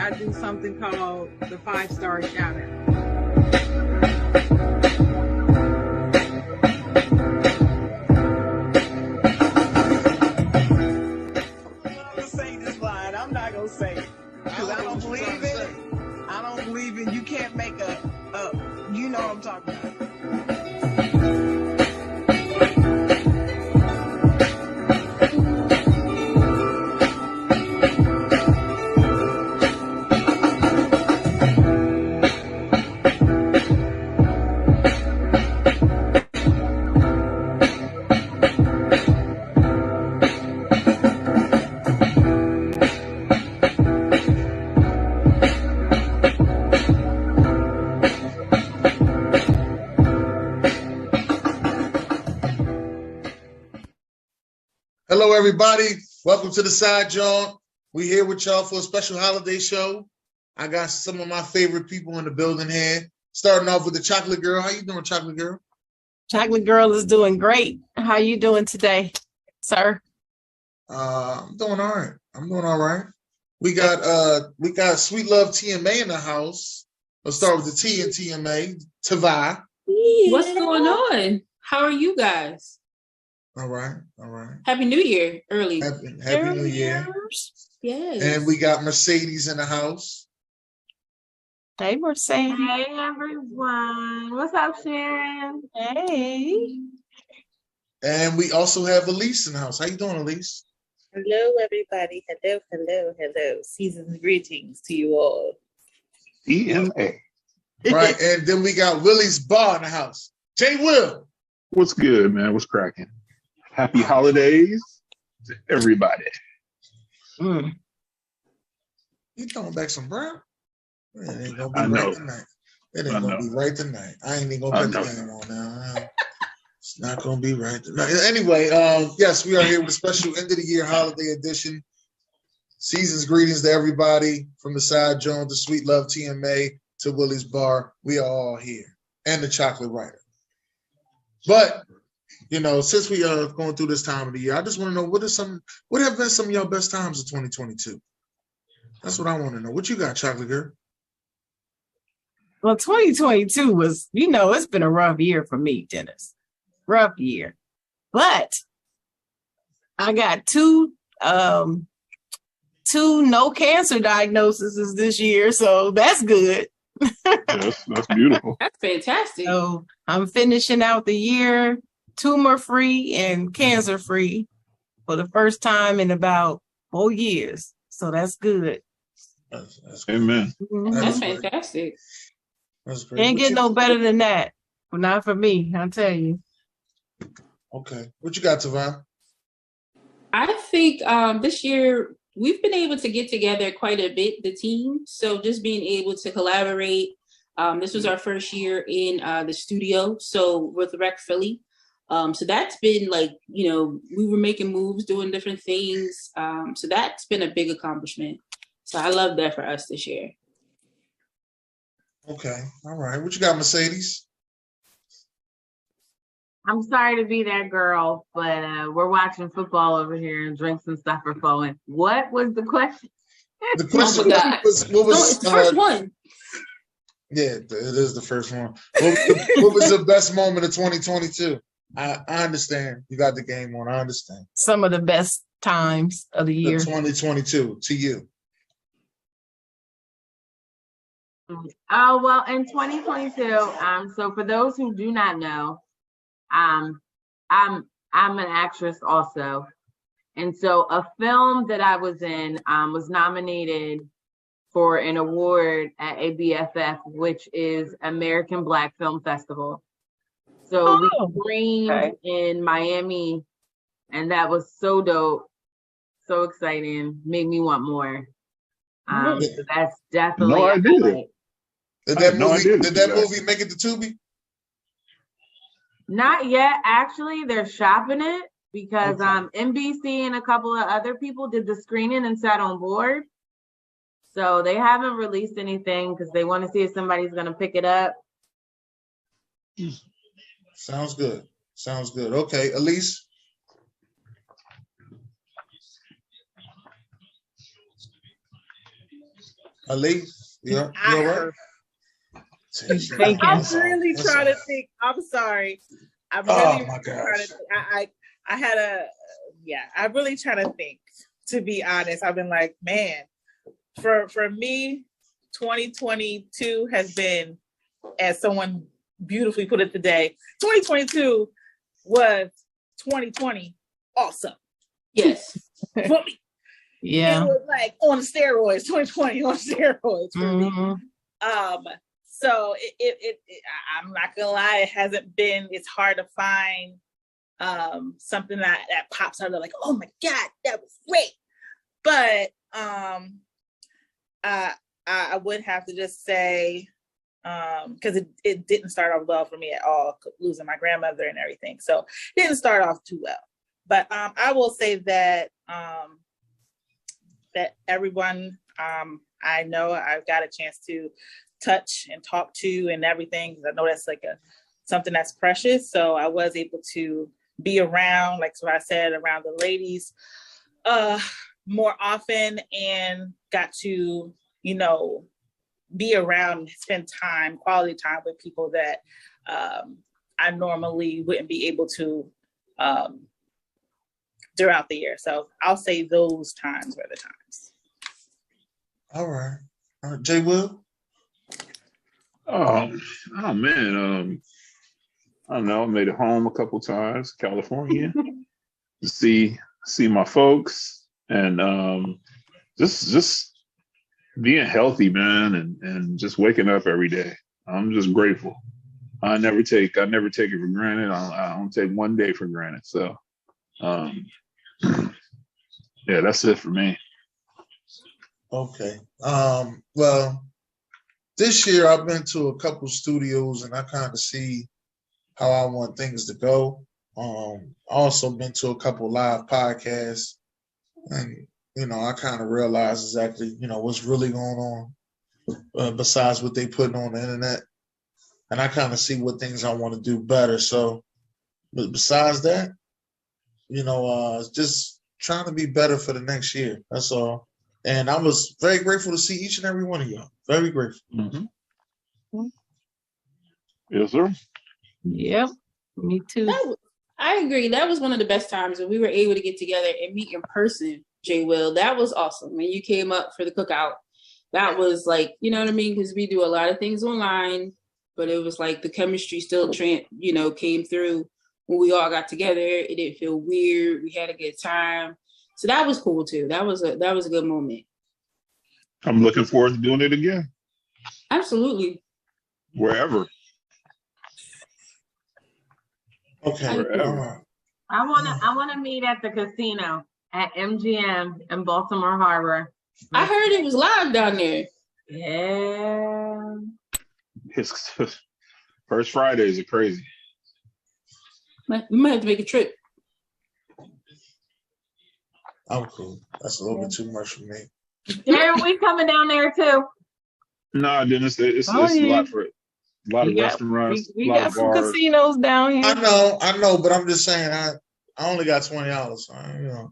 I do something called the 5-star shout out. I'm not gonna say it because I don't believe in it. I don't believe in. You can't make a. You know what I'm talking about. Hello, everybody. Welcome to the side, Jawn. We're here with y'all for a special holiday show. I got some of my favorite people in the building here. Starting off with the Chocolate Girl. How you doing, Chocolate Girl? Chocolate Girl is doing great. How you doing today, sir? I'm doing all right. We got sweetlove TMA in the house. Let's start with the T in TMA. Tavai. What's going on? How are you guys? All right. Happy New Year early. Happy New Year. Yes. And we got Mercedes in the house. Hey, Mercedes. Hey, everyone. What's up, Sharon? Hey. And we also have Elise in the house. How you doing, Elise? Hello, everybody. Hello. Season's greetings to you all. EMA. Right, and then we got Willys Bar in the house. J. Will. What's good, man? What's cracking? Happy holidays to everybody. You throwing back some brown? It ain't gonna be right tonight. It ain't gonna be right tonight. I ain't even gonna put the game on now. It's not gonna be right tonight. Anyway, yes, we are here with a special end of the year holiday edition. Season's greetings to everybody from the side, Jawn, to sweetlove TMA, to Willys Bar. We are all here, and the Chocolate Writer. But you know, since we are going through this time of the year, I just want to know what have been some of y'all best times of 2022. That's what I want to know. What you got, Chocolate Girl? Well, 2022 was, it's been a rough year for me, Dennis. Rough year. But I got two no cancer diagnoses this year, so that's good. Yes, that's beautiful. That's fantastic. So I'm finishing out the year tumor-free and cancer-free for the first time in about 4 years. So that's good. That's Amen. That's fantastic. That's great. Can't get no better than that. But not for me, I'll tell you. Okay. What you got, Tavai? I think this year we've been able to get together quite a bit, the team. So just being able to collaborate. This was our first year in the studio, so with Rec Philly. So that's been we were making moves, doing different things. So that's been a big accomplishment. So I love that for us this year. Okay. All right. What you got, Mercedes? I'm sorry to be that girl, but we're watching football over here and drinks and stuff are flowing. What was the question? The question was it's the first one. Yeah, it is the first one. What was the best moment of 2022? I understand. You got the game on. I understand. Some of the best times of the year. 2022 to you. Oh, well, in 2022, so for those who do not know, I'm an actress also. And so a film that I was in was nominated for an award at ABFF, which is American Black Film Festival. So we screened in Miami, and that was so dope, so exciting, made me want more. So that's definitely No idea. Did that movie make it to Tubi? Not yet. Actually, they're shopping it because NBC and a couple of other people did the screening and sat on board. So they haven't released anything because they want to see if somebody's going to pick it up. Sounds good. Okay, Elise? Ali, you all right? I'm really trying to think. I'm sorry. I'm really my trying gosh. to think. I had I'm really trying to think, to be honest. I've been like, man, for me, 2022 has been, as someone beautifully put it today, 2022 was 2020 awesome. Yes. For me. Yeah. It was like on steroids, 2020 on steroids for me. So it I'm not gonna lie, it hasn't been, it's hard to find something that pops out of like, oh my God, that was great. But I would have to just say, because it didn't start off well for me at all, losing my grandmother and everything. So it didn't start off too well. But I will say that that everyone I know I've got a chance to touch and talk to and everything, because I know that's like something that's precious. So I was able to be around, like what I said, around the ladies more often, and got to, be around and spend quality time with people that I normally wouldn't be able to throughout the year. So I'll say those times were the times. All right. Jay Will? Oh man. I don't know. I made it home a couple times, California, to see my folks, and just being healthy, man, and just waking up every day. I'm just grateful. I never take it for granted. I don't take one day for granted. So, yeah, that's it for me. Okay. Well, this year I've been to a couple studios, and I kind of see how I want things to go. Also been to a couple live podcasts, and I kind of realize exactly what's really going on besides what they put on the internet, and I kind of see what things I want to do better. So, but besides that, just trying to be better for the next year. That's all. And I was very grateful to see each and every one of y'all. Very grateful. Mm-hmm. Yes, sir. Yep. Me too. I agree. That was one of the best times when we were able to get together and meet in person, Jay Will. That was awesome. When you came up for the cookout, that was like, you know what I mean? Because we do a lot of things online, but it was like the chemistry still, came through when we all got together. It didn't feel weird. We had a good time. So that was cool too. That was a good moment. I'm looking forward to doing it again. Absolutely. Wherever. Okay. Wherever. I wanna meet at the casino at MGM in Baltimore Harbor. I heard it was live down there. Yeah. His first Fridays are crazy. We might have to make a trip. I'm cool. That's a little bit too much for me. Darren, we coming down there too. No, Dennis, it's a lot of restaurants. We got some casinos down here. I know, but I'm just saying I only got $20. So,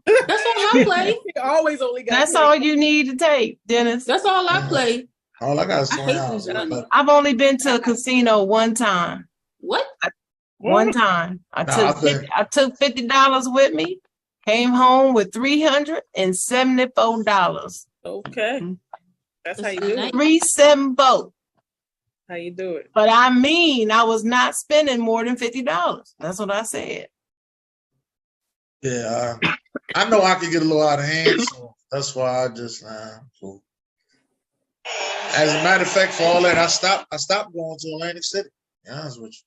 That's all I play. Always only got. That's all you need to take, Dennis. That's all I play. All I got is $20. I've only been to a casino one time. What? One time. I took $50 with me. Came home with $374. Okay. That's how you do it. 374. How you do it? But I was not spending more than $50. That's what I said. Yeah, I know I could get a little out of hand, so that's why I just cool. As a matter of fact, for all that, I stopped going to Atlantic City. To be honest with you.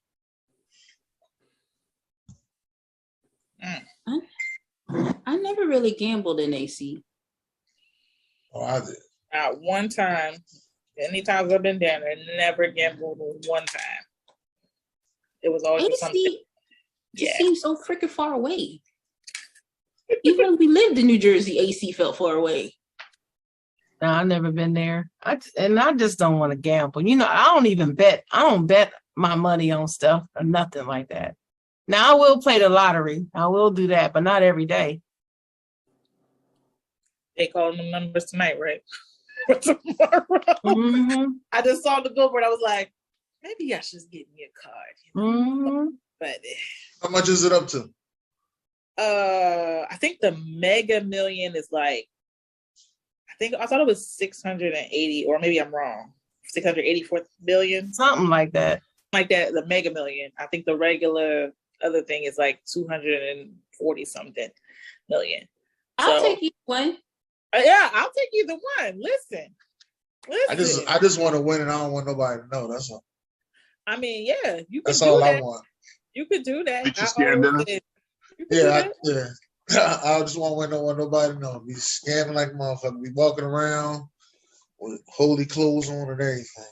I never really gambled in AC. Oh, I did. Not one time. Any times I've been down there, never gambled one time. It was always AC something. It seems so freaking far away. Even when we lived in New Jersey, AC felt far away. No, I've never been there. I just don't want to gamble. I don't even bet. I don't bet my money on stuff or nothing like that. Now, I will play the lottery. I will do that, but not every day. They calling the numbers tonight, right? for tomorrow. Mm-hmm. I just saw the billboard. I was like, maybe I should just get me a card. Mm-hmm. But how much is it up to? I think the Mega Million is like, I thought it was 680, or maybe I'm wrong. 684 billion, Something like that. like that. The Mega Million. I think the regular other thing is like 240 something million. I'll take either one. Yeah, I'll take either one. Listen. I just want to win, and I don't want nobody to know. That's all. I mean, yeah, you can That's do all that. I want. You could do that. Did you scam dinner? Yeah, I just want nobody to know. Be scamming like a motherfucker. Be walking around with holy clothes on and everything.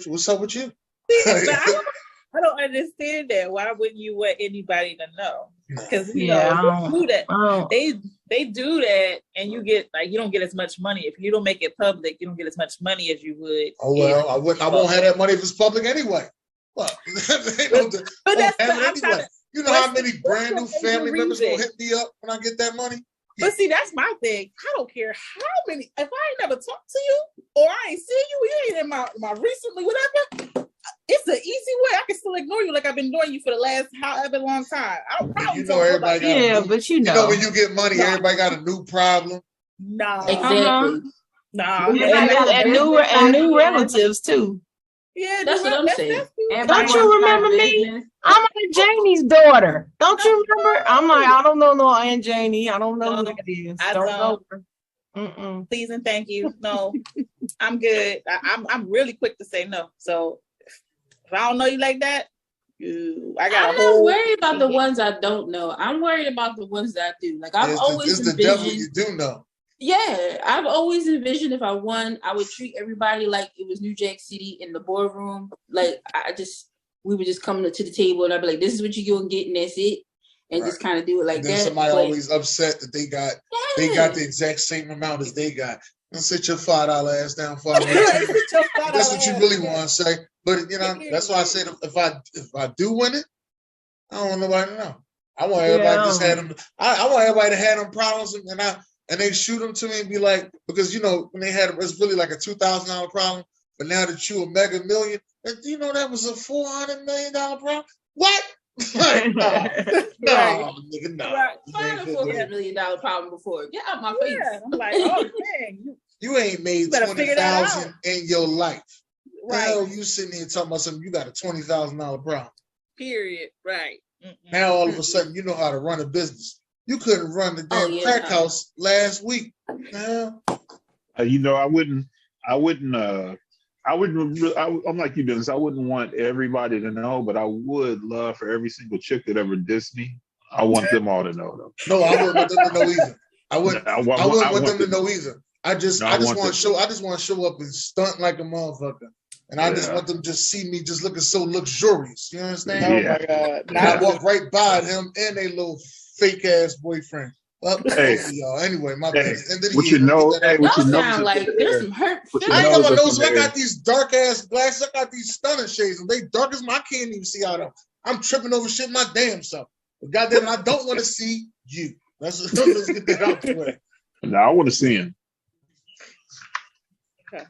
What's up with you? I don't understand that. Why wouldn't you want anybody to know? Because you do that. They do that, and you get like, you don't get as much money if you don't make it public. You don't get as much money as you would. Oh well, I won't have that money if it's public anyway. Well, but that's anyway. You know how many brand new family members gonna hit me up when I get that money? But see, that's my thing. I don't care how many. If I ain't never talked to you, or I ain't seen you, you ain't in my recently, whatever. It's an easy way. I can still ignore you like I've been ignoring you for the last however long time. I don't problem. You know everybody got but you know when you get money, everybody got a new problem. Nah, exactly. Nah, and new relatives too. Yeah, that's what I'm saying. Don't you remember me? I'm Aunt Janie's daughter. Don't you remember? I'm like, I don't know no Aunt Janie. I don't know who that is. I don't know her. Mm-mm. Please and thank you. No, I'm good. I'm really quick to say no. So if I don't know you like that, I'm not worried about the ones I don't know. I'm worried about the ones that I do. Like I've always envisioned. The devil you do know. Yeah, I've always envisioned if I won, I would treat everybody like it was New Jack City in the boardroom. Like we would just come to the table and I'd be like, "This is what you're gonna get, and that's it," and just kind of do it like that. Somebody always upset that they got the exact same amount as they got. Don't sit your $5 ass down for me. That's what you really want to say. But that's why I said if I do win it, I don't want nobody to know. I want everybody just had them. I want everybody to have them problems and they shoot them to me and be like, because when they had it's really like a $2,000 problem, but now that you a Mega Million, that was a $400 million problem. What? No, nigga, no. Right. I had a $400 million problem before. Get out my face. Yeah. I'm like, oh dang. You ain't made $20,000 in your life. Right. Hell, you sitting here talking about something, you got a $20,000 problem. Period. Right. Mm-mm. Now all of a sudden you know how to run a business. You couldn't run the damn crack house last week. I'm like you, Dennis. I wouldn't want everybody to know, but I would love for every single chick that ever dissed me. I want them all to know, though. No, I wouldn't want them to know either. I wouldn't want them to know either. I just want to show up and stunt like a motherfucker. And I just want them to just see me just looking so luxurious. You understand? Yeah. Oh my God. And I walk right by him and a little fake ass boyfriend. Y'all. Anyway, my bad. And then sound like there's some hurt. I ain't got my nose. I got these dark ass glasses. I got these stunning shades, and they dark as I can't even see out of them. I'm tripping over shit my damn self. But goddamn, I don't want to see you. Let's get that out the way. No, I want to see him. Okay.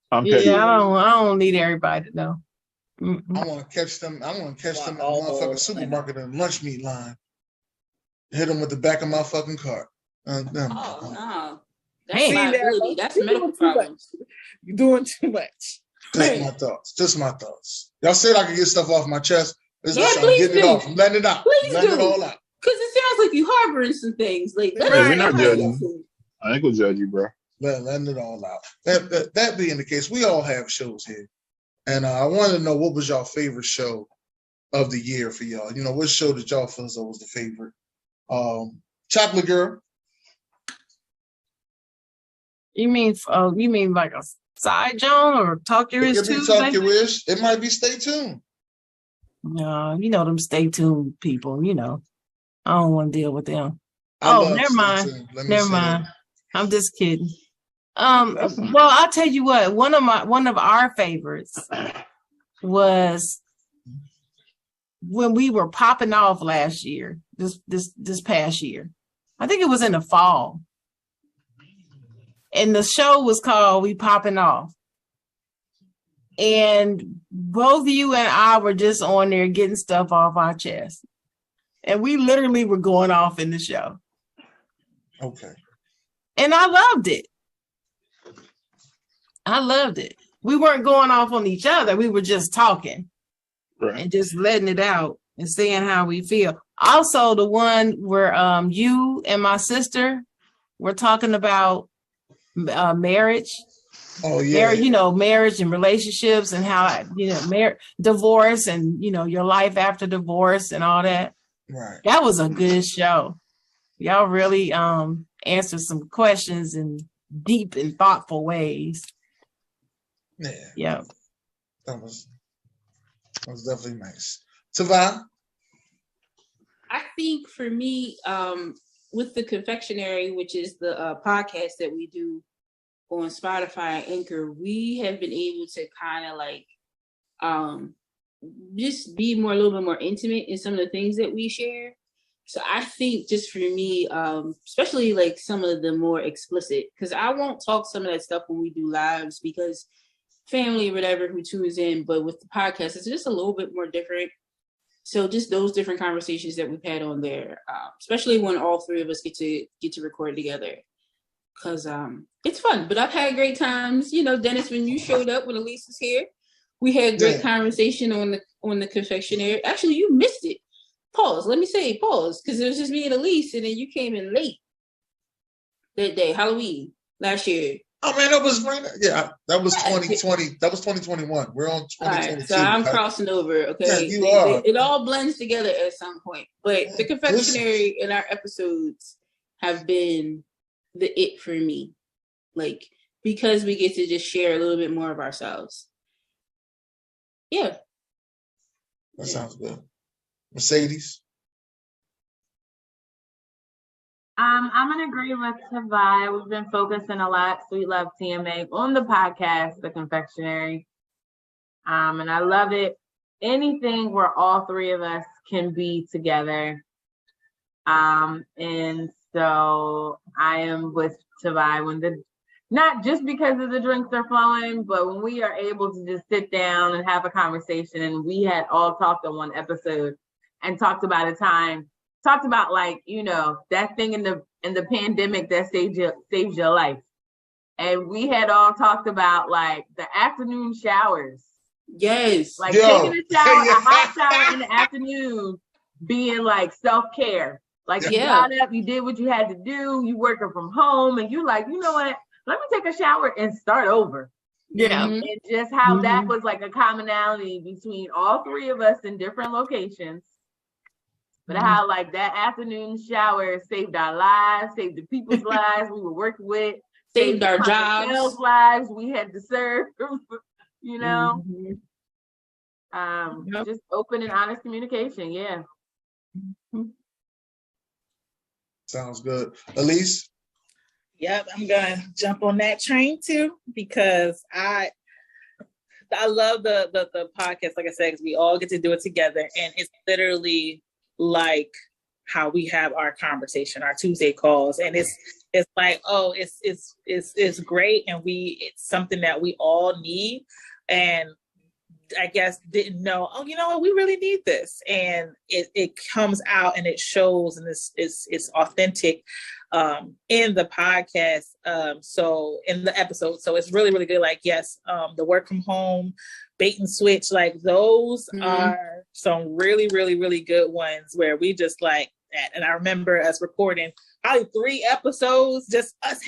I don't need everybody to know. I want to catch them. I want to catch them at the motherfucking supermarket and lunch meat line. Hit them with the back of my fucking car. No. That's liability. That's medical problems. You're doing too much. Just my thoughts. Y'all said I could get stuff off my chest. I'm getting it off. I'm letting it out. Please letting it all out. Because it sounds like you harboring some things. Like, we're not judging. I ain't gonna judge you, bro. Letting it all out. That being the case, we all have shows here. And I wanted to know, what was y'all favorite show of the year for y'all? What show did y'all feel as though was the favorite? Chocolate Girl. You mean like a side Jawn or Talk Your Ish too? Talk Your Ish. It might be Stay Tuned. No, them Stay Tuned people. I don't want to deal with them. Never mind. Never mind. I'm just kidding. Well, I'll tell you what. One of our favorites was when we were popping off last year. This past year, I think it was in the fall. And the show was called We Popping Off. And both you and I were just on there getting stuff off our chest. And we literally were going off in the show. Okay. And I loved it. I loved it. We weren't going off on each other. We were just talking and just letting it out and saying how we feel. Also, the one where you and my sister were talking about marriage. Oh yeah. Marriage and relationships and how, divorce and, your life after divorce and all that. Right. That was a good show. Y'all really answered some questions in deep and thoughtful ways. Yeah. Yeah. That was definitely nice. Tavai? I think for me, with the confectionery, which is the podcast that we do on Spotify and Anchor, we have been able to kind of just be a little bit more intimate in some of the things that we share. So I think just for me, especially like some of the more explicit, because I won't talk some of that stuff when we do lives because family or whatever who tunes in, but with the podcast, it's just a little bit more different. So just those different conversations that we've had on there, especially when all three of us get to record together, because it's fun. But I've had great times. Dennis, when you showed up when Elise was here, we had great conversation on the confectionery. Actually, you missed it. Pause. Let me say pause, because it was just me and Elise, and then you came in late that day, Halloween last year. Oh man, that was right. Yeah, that was 2020. That was 2021. We're on 2022. All right, so I'm crossing over. Okay, yeah, you are. It all blends together at some point. But the confectionery in our episodes have been the it for me, because we get to just share a little bit more of ourselves. Yeah, that sounds good. Mercedes? I'm gonna agree with Tavai. We've been focusing a lot, Sweet Love TMA, on the podcast, The Confectionery. And I love it. Anything where all three of us can be together. And so I am with Tavai not just because of the drinks are flowing, but when we are able to just sit down and have a conversation, and we had all talked on one episode and talked about that thing in the pandemic that saves your life. And we had all talked about the afternoon showers. Yes. Taking a shower, a hot shower in the afternoon being self-care. You got up, you did what you had to do, you working from home, and you you know what? Let me take a shower and start over. Yeah. And just how that was a commonality between all three of us in different locations. But how that afternoon shower saved our lives, saved the people's lives we were working with, saved our jobs, lives we had to serve, just open and honest communication. Yeah. Sounds good. Elise? Yep, I'm gonna jump on that train too, because I love the podcast, like I said, because we all get to do it together, and it's literally like how we have our conversation, our Tuesday calls, and it's great, and it's something that we all need, and I guess didn't know, you know what, we really need this, and it comes out and it shows, and it's authentic in the podcast, so in the episode, so it's really, really good. Yes, the work from home, bait and switch, those are some really, really, really good ones where we just that. And I remember us recording probably 3 episodes, just us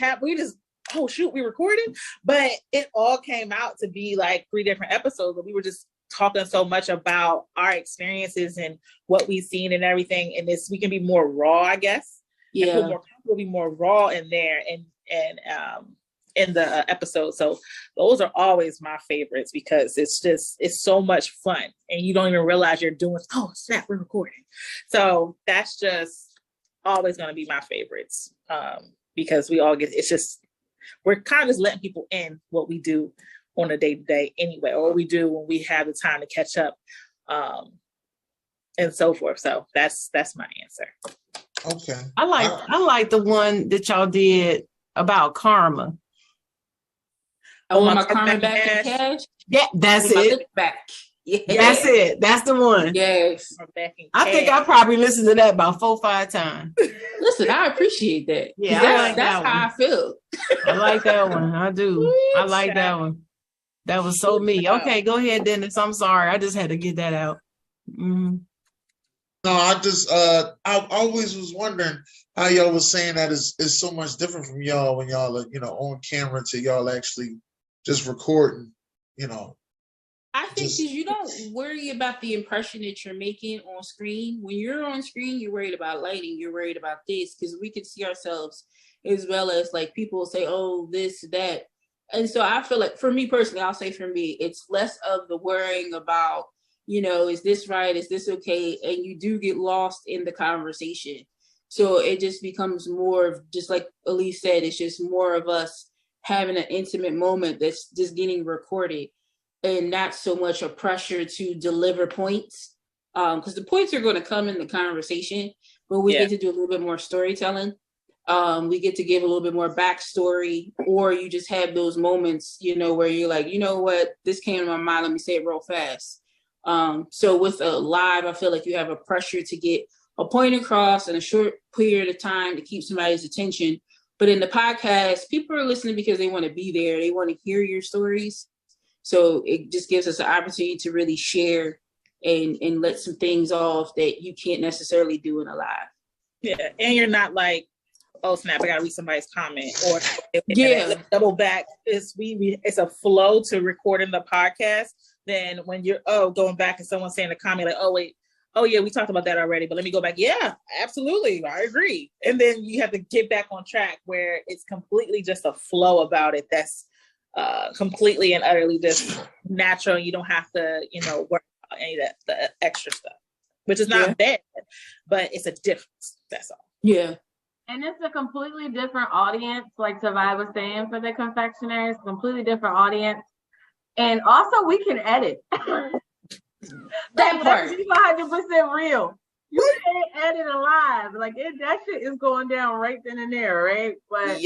oh shoot, we recorded, but it all came out to be 3 different episodes, and we were just talking so much about our experiences and what we've seen and everything, and we can be more raw, I guess. Yeah, we'll be more raw in there, and in the episode. So those are always my favorites, because it's so much fun, and you don't even realize you're doing, oh snap, we're recording. So that's just always going to be my favorites, because we all we're kind of just letting people in what we do on a day-to-day anyway, or what we do when we have the time to catch up, and so forth. So that's my answer. Okay. I like the one that y'all did about karma. I want my karma back in cash. Yeah, that's it. Back. Yeah. That's it. That's the one. Yes. I think I probably listened to that about 4 or 5 times. Listen, I appreciate that. Yeah, that's how I feel. I like that one. I do. I like that one. That was so me. Okay, go ahead, Dennis. I'm sorry. I just had to get that out. Mm-hmm. No, I always was wondering how y'all was saying that is so much different from y'all when y'all are, on camera to y'all actually just recording, I think because you don't worry about the impression that you're making on screen. When you're on screen, you're worried about lighting. You're worried about this because we can see ourselves as well as like people say, oh, this, that. And so I feel like for me personally, I'll say for me, it's less of the worrying about, is this right? Is this okay? And you do get lost in the conversation. So it just becomes more of, just like Elise said, it's just more of us having an intimate moment that's just getting recorded. And not so much a pressure to deliver points, because the points are going to come in the conversation, but we get to do a little bit more storytelling. We get to give a little bit more backstory, or you just have those moments, where you're like, you know what, this came to my mind, let me say it real fast. So with a live, I feel like you have a pressure to get a point across in a short period of time to keep somebody's attention. But in the podcast, people are listening because they want to be there. They want to hear your stories. So it just gives us an opportunity to really share and let some things off that you can't necessarily do in a live. Yeah, and you're not like, oh snap, I gotta read somebody's comment, or double back. It's a flow to recording the podcast. Then when you're going back and someone's saying a comment like, oh wait, oh yeah, we talked about that already, but let me go back. Yeah, absolutely, I agree. And then you have to get back on track where it's completely just a flow about it. That's completely and utterly just natural. You don't have to, worry about any of that, the extra stuff, which is not bad, but it's a difference. That's all. Yeah. And it's a completely different audience, like Savai was saying, for the confectionaries, completely different audience. And also we can edit. That part. That's 100% real. You can't edit a live. Like that shit is going down right then and there, right? But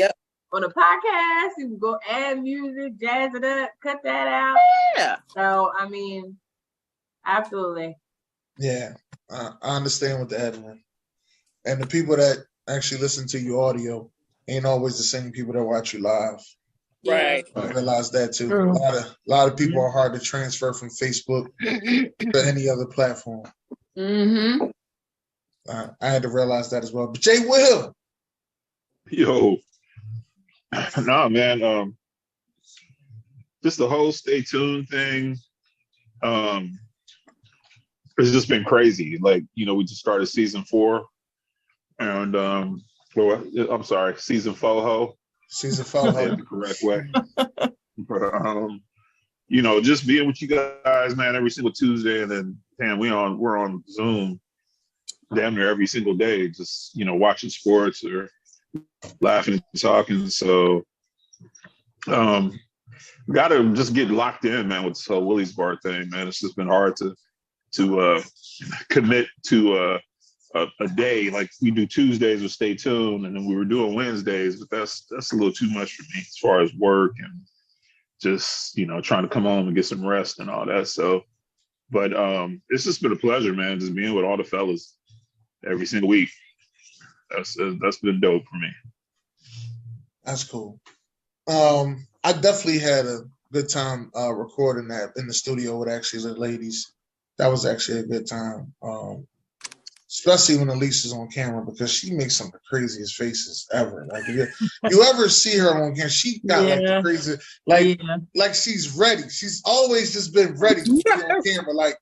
on a podcast, you can go add music, jazz it up, cut that out. Yeah. So, I mean, absolutely. Yeah, I understand what the editing. And the people that actually listen to your audio ain't always the same people that watch you live. Right. I realize that too. A lot of people are hard to transfer from Facebook to any other platform. Mm-hmm. I had to realize that as well. But Jay Will. Yo. No, man. Just the whole stay tuned thing. It's just been crazy. Like, we just started season 4. And I'm sorry, season 4. Season 4. The correct way. But just being with you guys, man, every single Tuesday, and then damn, we're on Zoom damn near every single day, just watching sports or laughing and talking. So gotta just get locked in, man, with this whole Willys bar thing, man. It's just been hard to commit to a day. Like we do Tuesdays with Stay Tuned, and then we were doing Wednesdays, but that's a little too much for me as far as work and just trying to come home and get some rest and all that. So but it's just been a pleasure, man, just being with all the fellas every single week. That's been dope for me. That's cool. I definitely had a good time recording that in the studio with actually the ladies. That was actually a good time. Especially when Elise is on camera, because she makes some of the craziest faces ever. Like if you ever see her on camera, she got like the crazy, like she's ready. She's always just been ready to be on camera. Like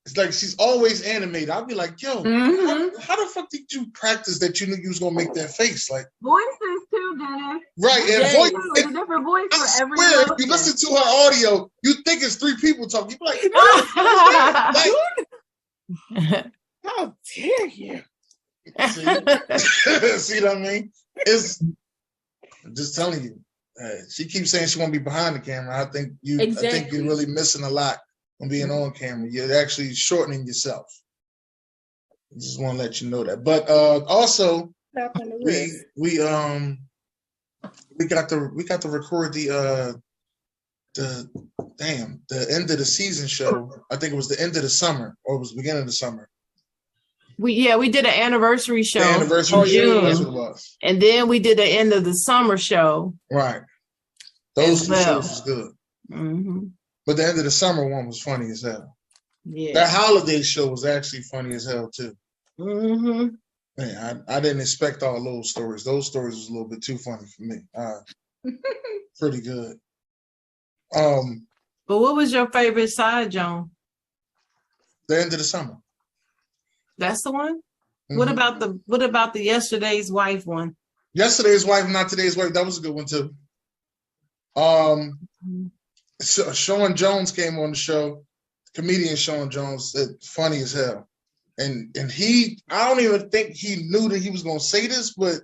it's like she's always animated. I'll be like, yo, how the fuck did you practice that you knew you was gonna make that face? Like voices too, Dennis. Right, and voice, a different voice for every swear, if you listen to her audio, you think it's 3 people talking. You be like, how dare you? See what I mean? I'm just telling you. She keeps saying she won't be behind the camera. I think you're really missing a lot from being on camera. You're actually shortening yourself. I just want to let you know that. But also, we We got to record the end of the season show. I think it was the end of the summer, or it was the beginning of the summer. We did an anniversary show. The anniversary show, that's what it was. And then we did the end of the summer show. Right. Those two shows was good. Mm-hmm. But the end of the summer one was funny as hell. Yeah. That holiday show was actually funny as hell too. Mm-hmm. Man, I didn't expect all those stories. Those stories was a little bit too funny for me. Pretty good. But what was your favorite side, Jawn? The end of the summer. That's the one? Mm-hmm. What about the Yesterday's Wife one? Yesterday's Wife, Not Today's Wife. That was a good one too. Sean Jones came on the show. Comedian Sean Jones said funny as hell. And I don't even think he knew that he was gonna say this, but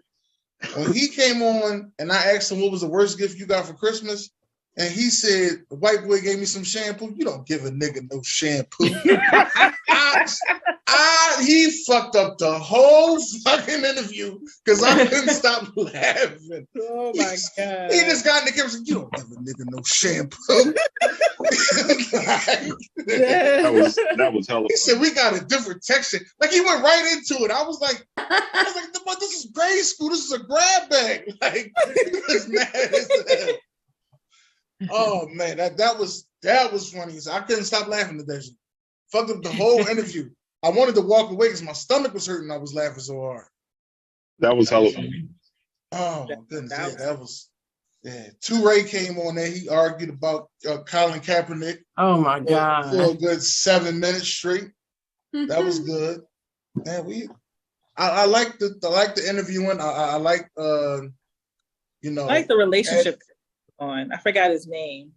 when he came on and I asked him what was the worst gift you got for Christmas, and he said, the white boy gave me some shampoo. You don't give a nigga no shampoo. He fucked up the whole fucking interview because I couldn't stop laughing. Oh my God. He just got in the camera and said, you don't give a nigga no shampoo. That was hella. He said, we got a different texture. Like he went right into it. I was like, this is grade school. This is a grab bag. Like, he was mad as hell. Oh man, that was funny. So I couldn't stop laughing at that shit. Fucked up the whole interview. I wanted to walk away because my stomach was hurting. I was laughing so hard. That was hella funny. Oh my goodness, that was. Yeah, Toure came on there. He argued about Colin Kaepernick. Oh my God! For a good 7 minutes straight. That was good. Man, I like the interviewing. I like I like the relationship on. I forgot his name.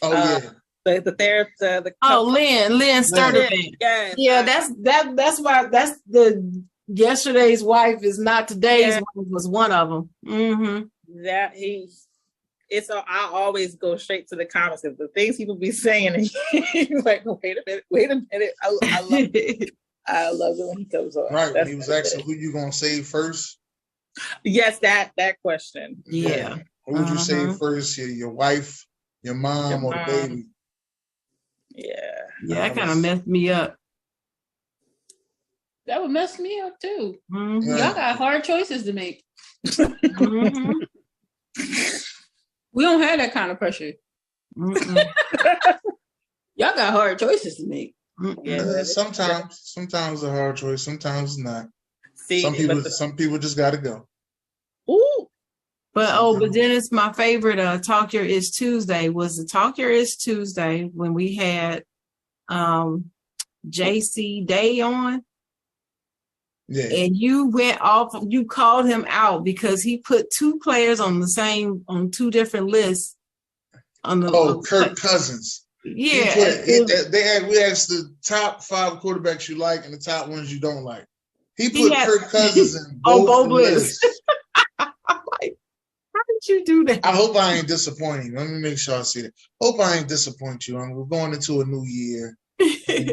Oh yeah. The therapist. Lynn Sturtevant. Yeah, that's why that's the Yesterday's Wife is Not Today's Wife was one of them. Mm-hmm. I always go straight to the comments because the things people be saying, and you're like, wait a minute. I love it. I love it when he comes on. Right, when he was asking who you gonna save first. Yes, that question. Yeah. Who would you save first? Your wife, your mom, or the baby? Yeah. Yeah, that kind of messed me up. That would mess me up too. Mm-hmm. Y'all got hard choices to make. Mm-hmm. We don't have that kind of pressure. Y'all got hard choices to make. Yeah, sometimes a hard choice, sometimes not. See, some people just gotta go. Ooh. But then it's my favorite Talk Your Is Tuesday was the Talk Your Is Tuesday when we had JC Day on. Yeah. And you called him out because he put two players on two different lists. Kirk Cousins. Yeah. We asked the top 5 quarterbacks you like and the top ones you don't like. He put Kirk Cousins in both lists. I'm like, how did you do that? I hope I ain't disappointing you. Let me make sure I see that. Hope I ain't disappoint you. We're going into a new year. And,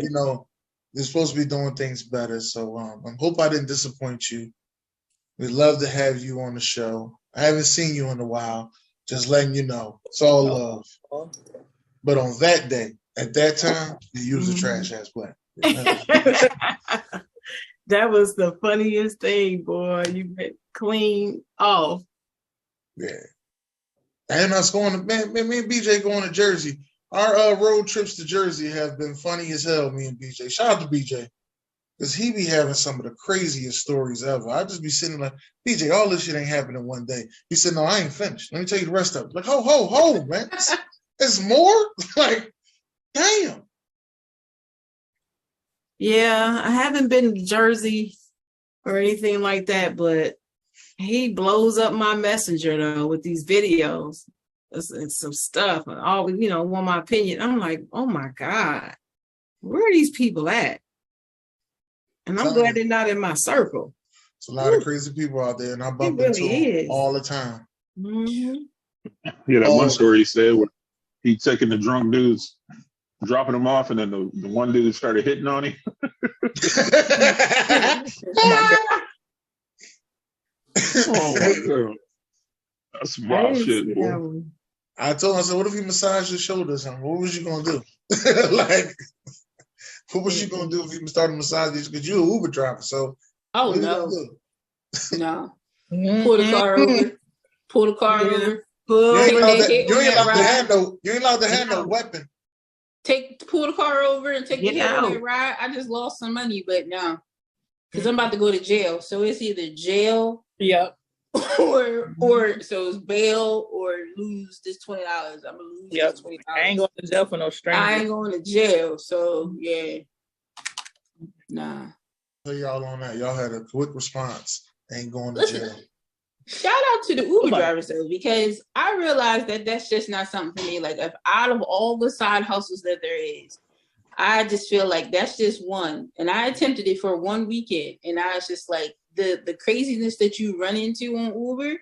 they're supposed to be doing things better. So I hope I didn't disappoint you. We'd love to have you on the show. I haven't seen you in a while. Just letting you know. It's all love. But on that day, at that time, you use a trash ass black. That was the funniest thing, boy. You went clean off. Yeah. And us me and BJ going to Jersey. Our road trips to Jersey have been funny as hell, me and BJ. Shout out to BJ. Because he be having some of the craziest stories ever. I just be sitting like, BJ, all this shit ain't happening one day. He said, no, I ain't finished. Let me tell you the rest of it. Like, ho, man. It's more? Like, damn. Yeah, I haven't been to Jersey or anything like that, but he blows up my messenger, though, with these videos. And some stuff, and all want my opinion. I'm like, oh my God, where are these people at? And I'm glad they're not in my circle. It's a lot of crazy people out there, and I bump into them all the time. Mm-hmm. Yeah, that one story he said where he taking the drunk dudes, dropping them off, and then the one dude started hitting on him. Oh my God. That's some wild shit, boy. I told him, I said, what if you massage your shoulders? Huh? What was you gonna do? Like, what was you gonna do if you started massaging? Because you're an Uber driver, so no, no. Pull the car over. Pull the car over. You ain't allowed to have no weapon. Pull the car over and take the hit on that ride. I just lost some money, but no, because I'm about to go to jail. So it's either jail, or so it's bail or lose this $20. I'm gonna lose this $20. I ain't going to jail for no stranger. I ain't going to jail. So yeah, nah. So y'all on that? Y'all had a quick response. Ain't going to jail. Shout out to the Uber drivers though, because I realized that that's just not something for me. Like, if out of all the side hustles that there is, I just feel like that's just one. And I attempted it for one weekend, and I was just like, the craziness that you run into on Uber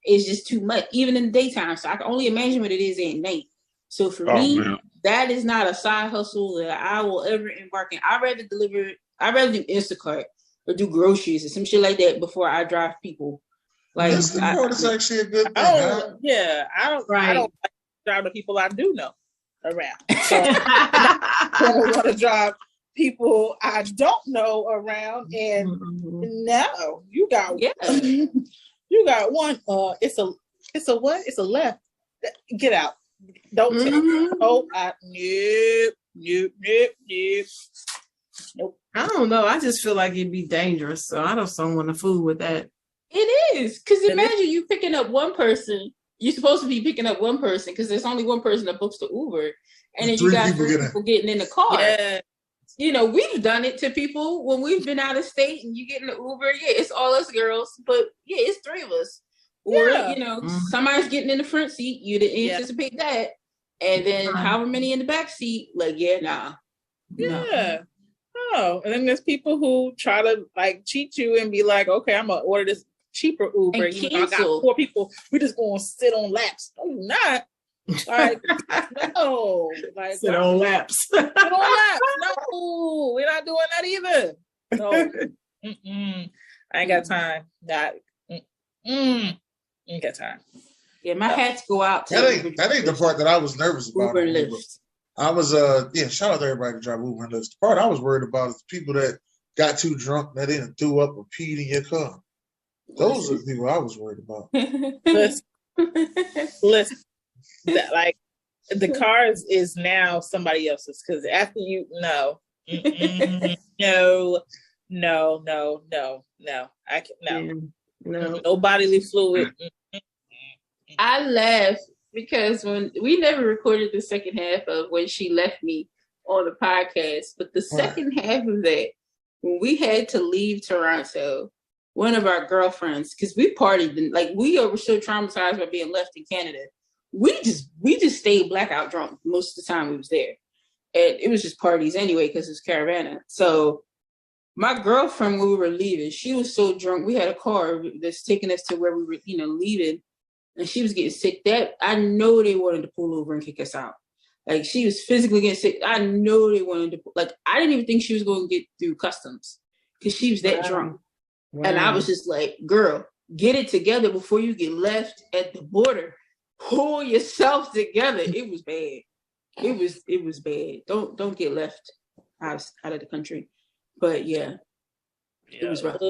is just too much, even in the daytime. So I can only imagine what it is at night. So for me, that is not a side hustle that I will ever embark in. I'd rather do Instacart or do groceries or some shit like that before I drive people. Like, Instacart is actually a good thing. I don't like drive the people I do know around. So I don't want to drive people I don't know around. And no, you got one. It's a what? It's a left. Get out. Don't tell me. Oh, nope. I don't know. I just feel like it'd be dangerous. So I just don't want to fool with that. It is. Because imagine you picking up one person. You're supposed to be picking up one person because there's only one person that books the Uber. And then you got three people getting in the car. Yeah. You know, we've done it to people when we've been out of state and you get in the Uber. Yeah, it's all us girls. But yeah, it's three of us. Or, you know, somebody's getting in the front seat. You didn't anticipate that. And then however many in the back seat, like, nah. Yeah. Oh, and then there's people who try to like cheat you and be like, okay, I'm going to order this cheaper Uber. And you know, I got 4 people. We're just going to sit on laps. No, you're not. Like, no. Like, sit on laps. Sit on laps. No, we're not doing that either. No. I ain't got time. Ain't got time. Yeah, my hats go out to that ain't the part that I was nervous about. Uber Lyft. I was shout out to everybody to drive Uber and Lyft. The part I was worried about is the people that got too drunk that didn't threw up or peed in your car. Those are the people I was worried about. Listen. Like, the cars is now somebody else's, because after you no. No bodily fluid. I laugh because when we never recorded the second half of when she left me on the podcast, but the second half of that, when we had to leave Toronto, one of our girlfriends, because we partied, and like we were so traumatized by being left in Canada, we just stayed blackout drunk most of the time we was there, and it was just parties anyway because it's Caravana. So my girlfriend, when we were leaving, she was so drunk. We had a car that's taking us to where we were, leaving. And she was getting sick. That I know they wanted to pull over and kick us out. Like, she was physically getting sick. I know they wanted to. Like, I didn't even think she was going to get through customs because she was that drunk. Wow. And I was just like, "Girl, get it together before you get left at the border. Pull yourself together." It was bad. It was bad. Don't get left out of the country. But yeah, it was rough.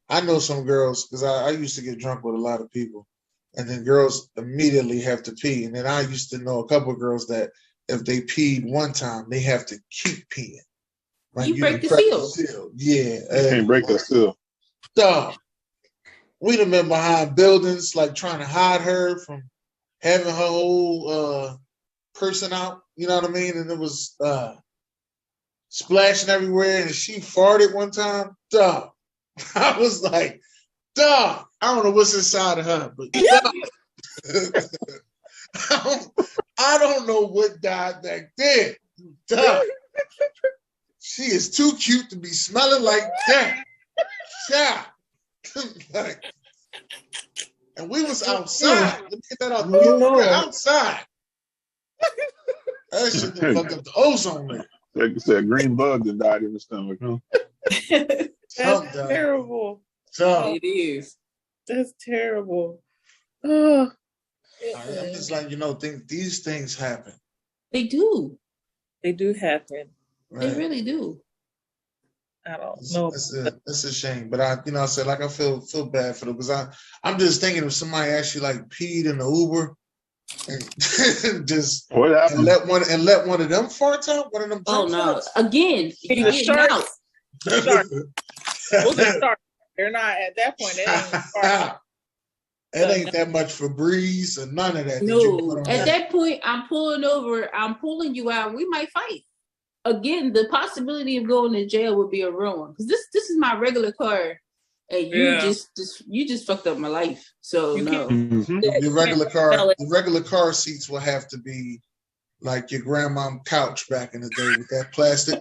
I know some girls, because I used to get drunk with a lot of people, and then girls immediately have to pee. And then I used to know a couple of girls that if they peed one time, they have to keep peeing. Like, you break the seal. Yeah. You can't break the seal. Dog. We'd have been behind buildings, like trying to hide her from having her whole person out. You know what I mean? And it was splashing everywhere. And she farted one time. Dog. I was like, dog, I don't know what's inside of her, but I don't know what died back then. Dog. She is too cute to be smelling like that. Yeah. Like, and we was outside. Let me get that out. We were outside. That shit fucked up the ozone layer. Like you said, green bug that died in the stomach, huh? That's terrible. So it is. That's terrible. Oh. I'm just like, these things happen. They do. They do happen. Right? They really do. I don't know. It's a shame, but I said, like, I feel bad for them because I'm just thinking if somebody actually like peed in the Uber and just let one of them farts out, one of them. Oh no! Farts. Again, the sharks. Those are sharks. They're not at that point. They ain't farts. It ain't that much for breeze or none of that. No, at that point, I'm pulling over. I'm pulling you out. We might fight. Again, the possibility of going to jail would be a real one because this is my regular car, and you just fucked up my life. So no, your regular car seats will have to be like your grandma's couch back in the day with that plastic.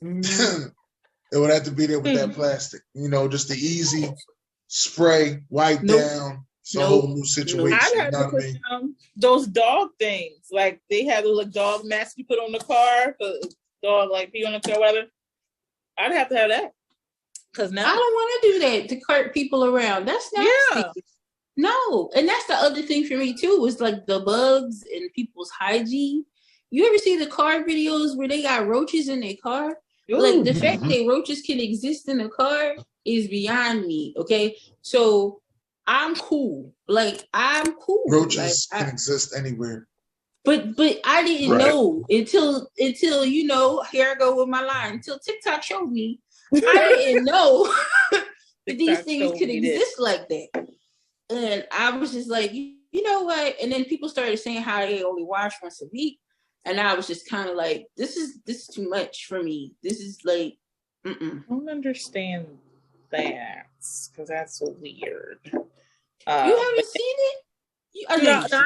It would have to be there with that plastic. Just the easy spray, wipe down. It's a whole new situation. I had to put down those dog things. Like they have those like dog masks you put on the car. Dog like pee on the car, whatever. I'd have to have that. Cause now I don't want to do that to cart people around. That's nasty. Yeah. No, and that's the other thing for me too. Is like the bugs and people's hygiene. You ever see the car videos where they got roaches in their car? Ooh. Like the fact that roaches can exist in a car is beyond me. Okay, so I'm cool. Like I'm cool. Roaches can exist anywhere. But I didn't know until here I go with my line. Until TikTok showed me, I didn't know that these things could exist like that. And I was just like, you know what? And then people started saying how they only wash once a week. And I was just kind of like, this is too much for me. This is like, I don't understand that because that's so weird. You haven't seen it?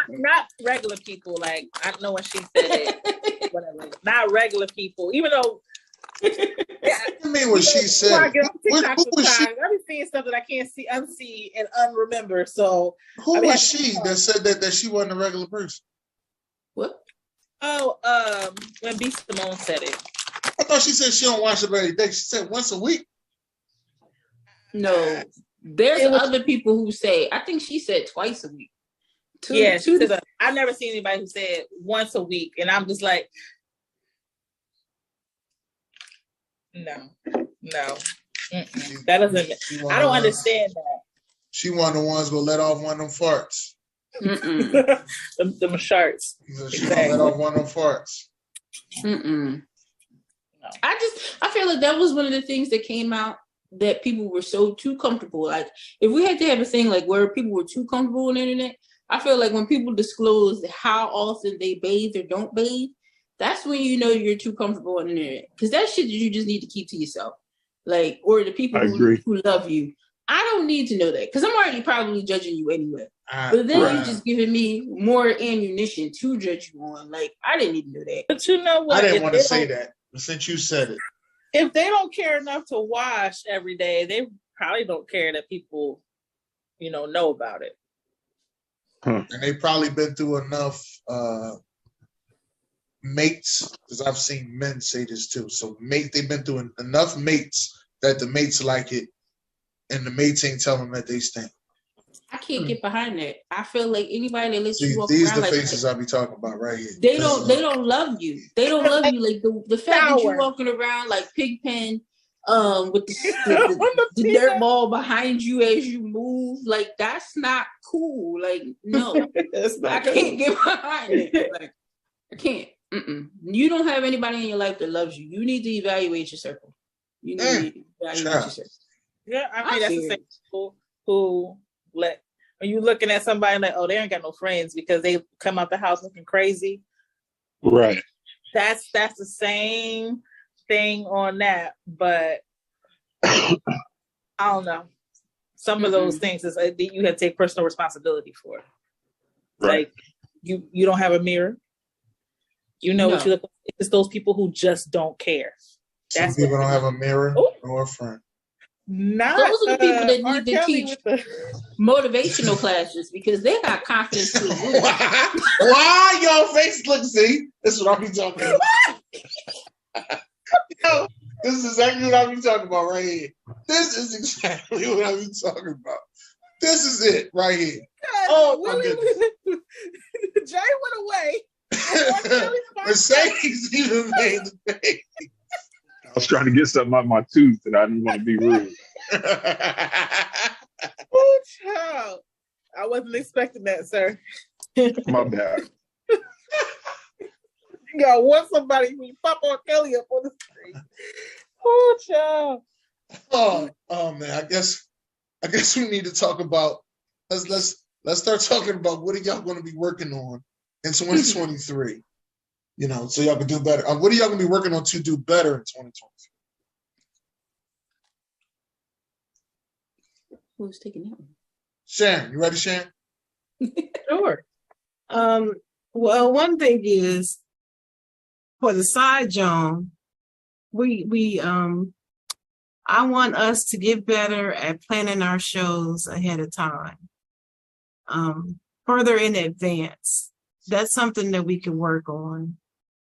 Not regular people. Like I know when she said it, whatever. Not regular people. Even though I mean, what she said. I be seeing stuff that I can't unsee, and unremember. So who was she that said that she wasn't a regular person? What? Oh, when B. Simone said it. I thought she said she don't wash it every day. She said once a week. No, there's other people who say. I think she said twice a week. I've never seen anybody who said once a week, and I'm just like, no. That doesn't. I don't understand that. She one of the ones gonna let off one of them farts. them sharks. She gonna let off one of them farts. No. I feel like that was one of the things that came out that people were so too comfortable. Like if we had to have a thing like where people were too comfortable on the internet, I feel like when people disclose how often they bathe or don't bathe, that's when you know you're too comfortable on the internet. Because that shit you just need to keep to yourself. Like, or the people who love you. I don't need to know that because I'm already probably judging you anyway. But then you're just giving me more ammunition to judge you on. Like, I didn't need to know that. But you know what? I didn't want to say that. But since you said it. If they don't care enough to wash every day, they probably don't care that people, know about it. And they probably been through enough mates, because I've seen men say this too. So they've been through enough mates that the mates like it, and the mates ain't telling them that they stink. I can't get behind that. I feel like anybody that lets you walk these around the faces I be talking about right here. They don't love you. They don't love you. Like the fact that you're walking around like Pigpen, with the dirt ball behind you as you move, like that's not cool. Like no, I can't get behind it. Like I can't. You don't have anybody in your life that loves you. You need to evaluate your circle. You need to evaluate your circle. Yeah, I mean that's the same people who when you looking at somebody like, oh, they ain't got no friends because they come out the house looking crazy. Right. That's the same thing on that, but I don't know. Some of those things is you have to take personal responsibility for it. Right. Like you don't have a mirror. You know what you look like. It's those people who just don't care. Some people don't have a mirror or a friend. Those are the people that need to teach motivational classes because they got confidence too. Why your face look? See, this is what I be talking about. This is exactly what I be talking about right here. This is exactly what I be talking about. This is it right here. God, Oh, my Willie, goodness. Jay went away. Mercedes even made the thing. I was trying to get something out of my tooth and I didn't want to be rude. Oh, child. I wasn't expecting that, sir. My bad. You want somebody when you pop on Kelly up on the street. Oh, child. Oh man, I guess we need to talk about let's start talking about what are y'all going to be working on in 2023. You know, so y'all can do better. What are y'all going to be working on to do better in 2023? Who's taking that one? Sharon, you ready, Sharon? Sure. Well, one thing is for the side, Jawn, I want us to get better at planning our shows ahead of time, further in advance. That's something that we can work on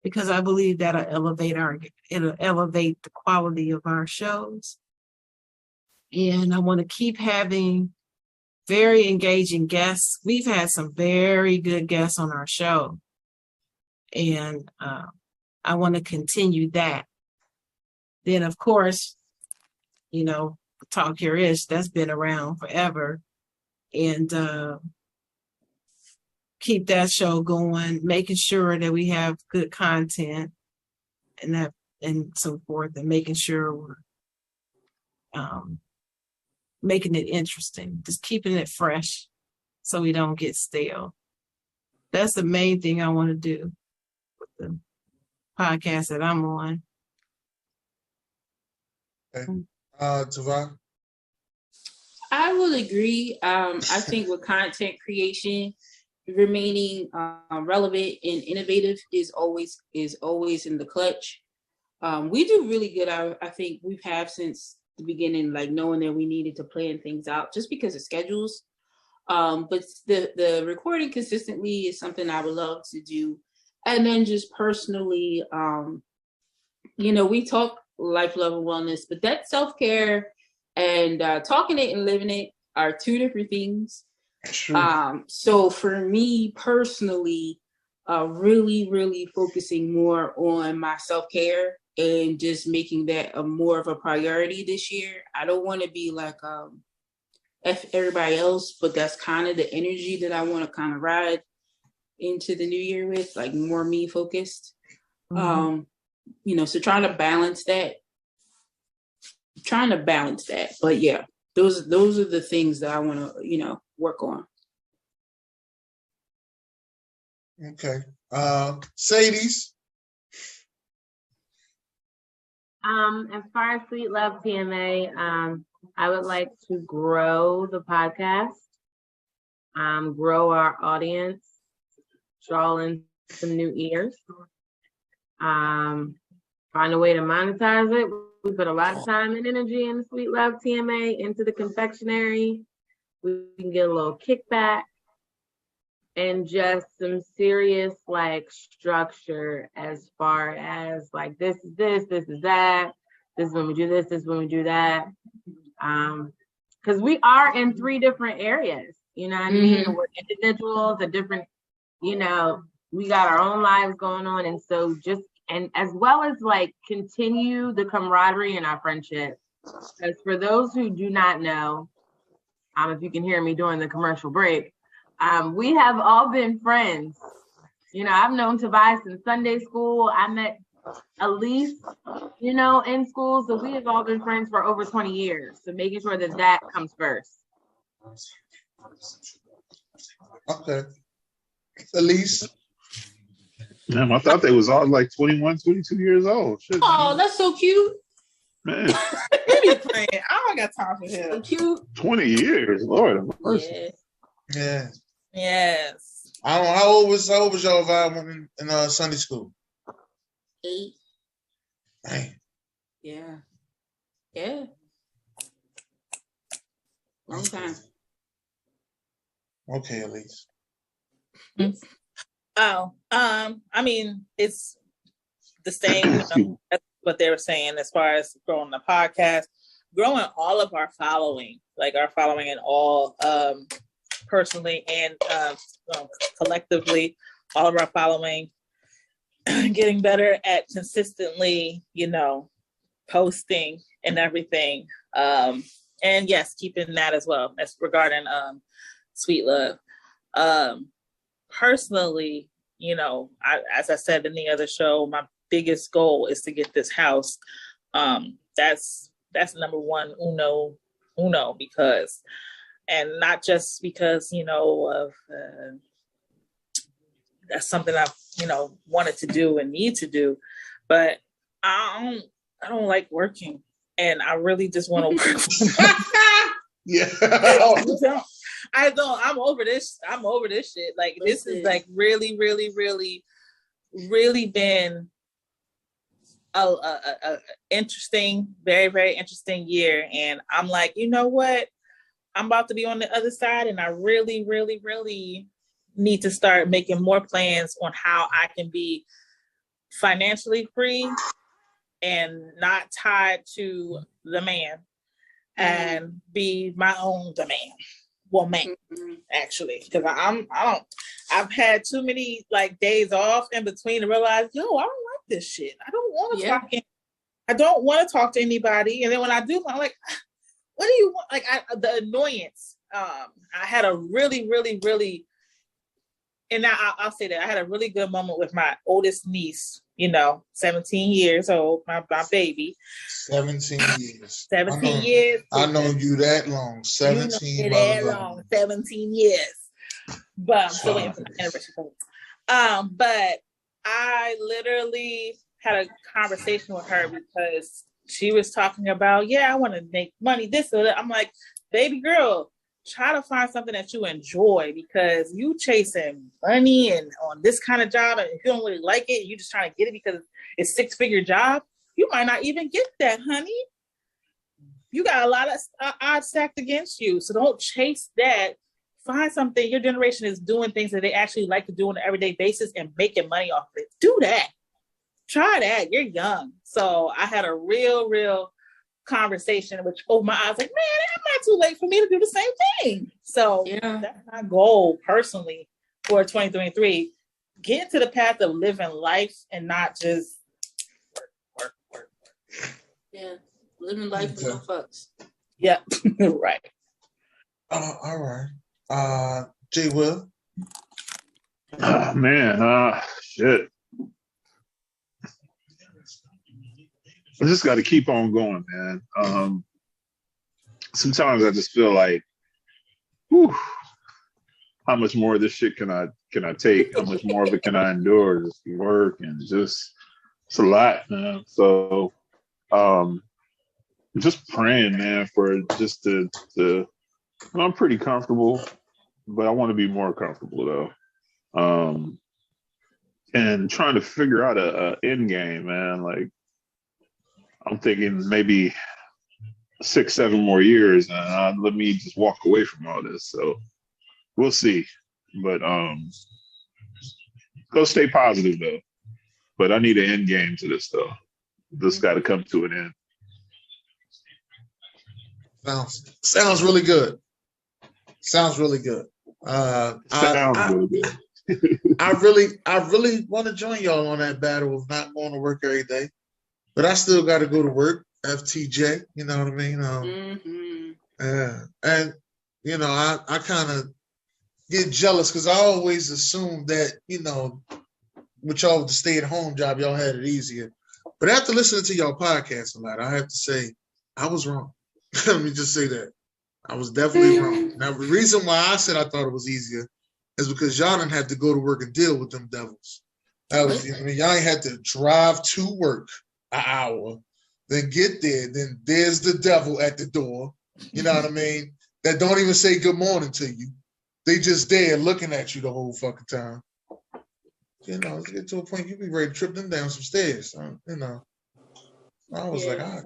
because I believe it'll elevate the quality of our shows. And I want to keep having very engaging guests. We've had some very good guests on our show. And I want to continue that. Then, of course, you know, Talk Your Ish, that's been around forever. And keep that show going, making sure that we have good content and so forth, and making sure we're making it interesting, just keeping it fresh so we don't get stale. That's the main thing I want to do with the podcast that I'm on. Okay. Tavon? I will agree. I think with content creation, remaining relevant and innovative is always in the clutch. We do really good. I think we've had since the beginning, like knowing that we needed to plan things out just because of schedules. But the recording consistently is something I would love to do. And then just personally, you know, we talk life, love, and wellness, but that self-care and talking it and living it are two different things. Sure. So for me personally, really, really focusing more on my self-care and just making that more of a priority this year. I don't want to be like F everybody else, but that's kind of the energy that I want to kind of ride into the new year with, like more me focused. Mm-hmm. You know, so trying to balance that. But yeah, those are the things that I want to, you know, work on. Okay. Sadie's. As far as sweetlove TMA, I would like to grow the podcast, grow our audience, draw in some new ears, find a way to monetize it. We put a lot of time and energy in sweetlove TMA, into the confectionery. We can get a little kickback and just some serious like structure as far as like this is that, this is when we do this is when we do that. Because we are in 3 different areas, you know what I mean? We're individuals, a different, you know, we got our own lives going on. And so just, and as well as like continue the camaraderie in our friendship. Because for those who do not know, if you can hear me during the commercial break, we have all been friends. You know, I've known Tobias in Sunday school. I met Elise, you know, in school. So we have all been friends for over 20 years. So making sure that that comes first. Okay. Elise. Damn, I thought they was all like 21, 22 years old. Shit, oh, man. That's so cute. Man. I don't got time for him. So cute. 20 years, Lord have mercy. Yeah. Yes. I don't know, how old was y'all vibe in Sunday school? 8. Man. Yeah. Long time. Okay, Elise. Oh, I mean, it's the same. You know, that's what they were saying as far as growing the podcast. growing all of our following, like our following in all personally and collectively, all of our following, getting better at consistently, posting and everything. And yes, keeping that as well. That's regarding Sweet Love. Personally, as I said in the other show, my biggest goal is to get this house. That's number one, uno, because, and not just because, of that's something I've, wanted to do and need to do, but I don't like working, and I really just want to work. Yeah. I don't. I'm over this. Shit. Like, this is like really, really, really, really been a interesting, very, very interesting year. And I'm like, you know what? I'm about to be on the other side, and I really, really, really need to start making more plans on how I can be financially free and not tied to the man, and be my own woman, actually, because I've had too many like days off in between to realize, I don't like this shit. I don't want to talk. I don't want to talk to anybody. And then when I do, I'm like, what do you want? Like, the annoyance. I had a really, really, really, and now I'll say that I had a really good moment with my oldest niece, 17 years old, my baby. 17 years. 17 years. I know you that long. 17 that long. 17 years. But I'm still waiting for the anniversary. But I literally had a conversation with her because she was talking about, I want to make money, this or that. I'm like, baby girl, try to find something that you enjoy, because you chasing money and on this kind of job, and if you don't really like it, you just trying to get it because it's 6-figure job, you might not even get that, honey. You got a lot of odds stacked against you, so don't chase that. Find something. Your generation is doing things that they actually like to do on an everyday basis and making money off of it. Do that. Try that. You're young. So I had a real conversation which opened my eyes, like, man, it's not too late for me to do the same thing. So that's my goal personally for 2023. Get into the path of living life and not just work. Yeah, living life with no fucks. Yep. Right. All right. J. Will. Oh, man, shit. I just got to keep on going, man. Sometimes I just feel like, how much more of this shit can I take? How much more of it can I endure? Just work and just, it's a lot, man. So, just praying, man, for just to I'm pretty comfortable, but I want to be more comfortable though. And trying to figure out a end game, man. Like, I'm thinking maybe 6-7 more years, and let me just walk away from all this. So we'll see. But go stay positive though. But I need an end game to this though. This got to come to an end. Sounds really good. Sounds really good. Really good. I really want to join y'all on that battle of not going to work every day, but I still got to go to work. FTJ, you know what I mean? And I kind of get jealous because I always assumed that with y'all with the stay-at-home job, y'all had it easier. But after listening to y'all podcast a lot, I have to say I was wrong. Let me just say that. I was definitely wrong. Now, the reason why I said I thought it was easier is because y'all didn't have to go to work and deal with them devils. Y'all ain't had to drive to work an hour, then get there, then there's the devil at the door, you know what I mean, that don't even say good morning to you. They just there looking at you the whole fucking time. Let's get to a point you be ready to trip them down some stairs. I was like, I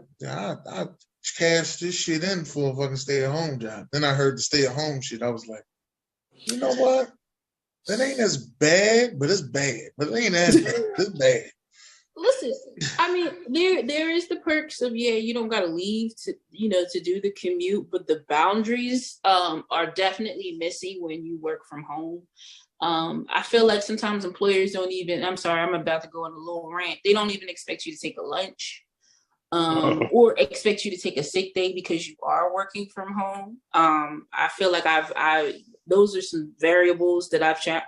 cashed this shit in for a fucking stay-at-home job. Then I heard the stay-at-home shit. I was like, you know what? That ain't as bad, but it's bad. But it ain't as bad. It's bad. Listen, I mean, there is the perks of you don't gotta leave to to do the commute, but the boundaries are definitely missing when you work from home. I feel like sometimes employers don't even, I'm sorry, I'm about to go on a little rant. They don't even expect you to take a lunch or expect you to take a sick day because you are working from home. I feel like those are some variables that I've tried.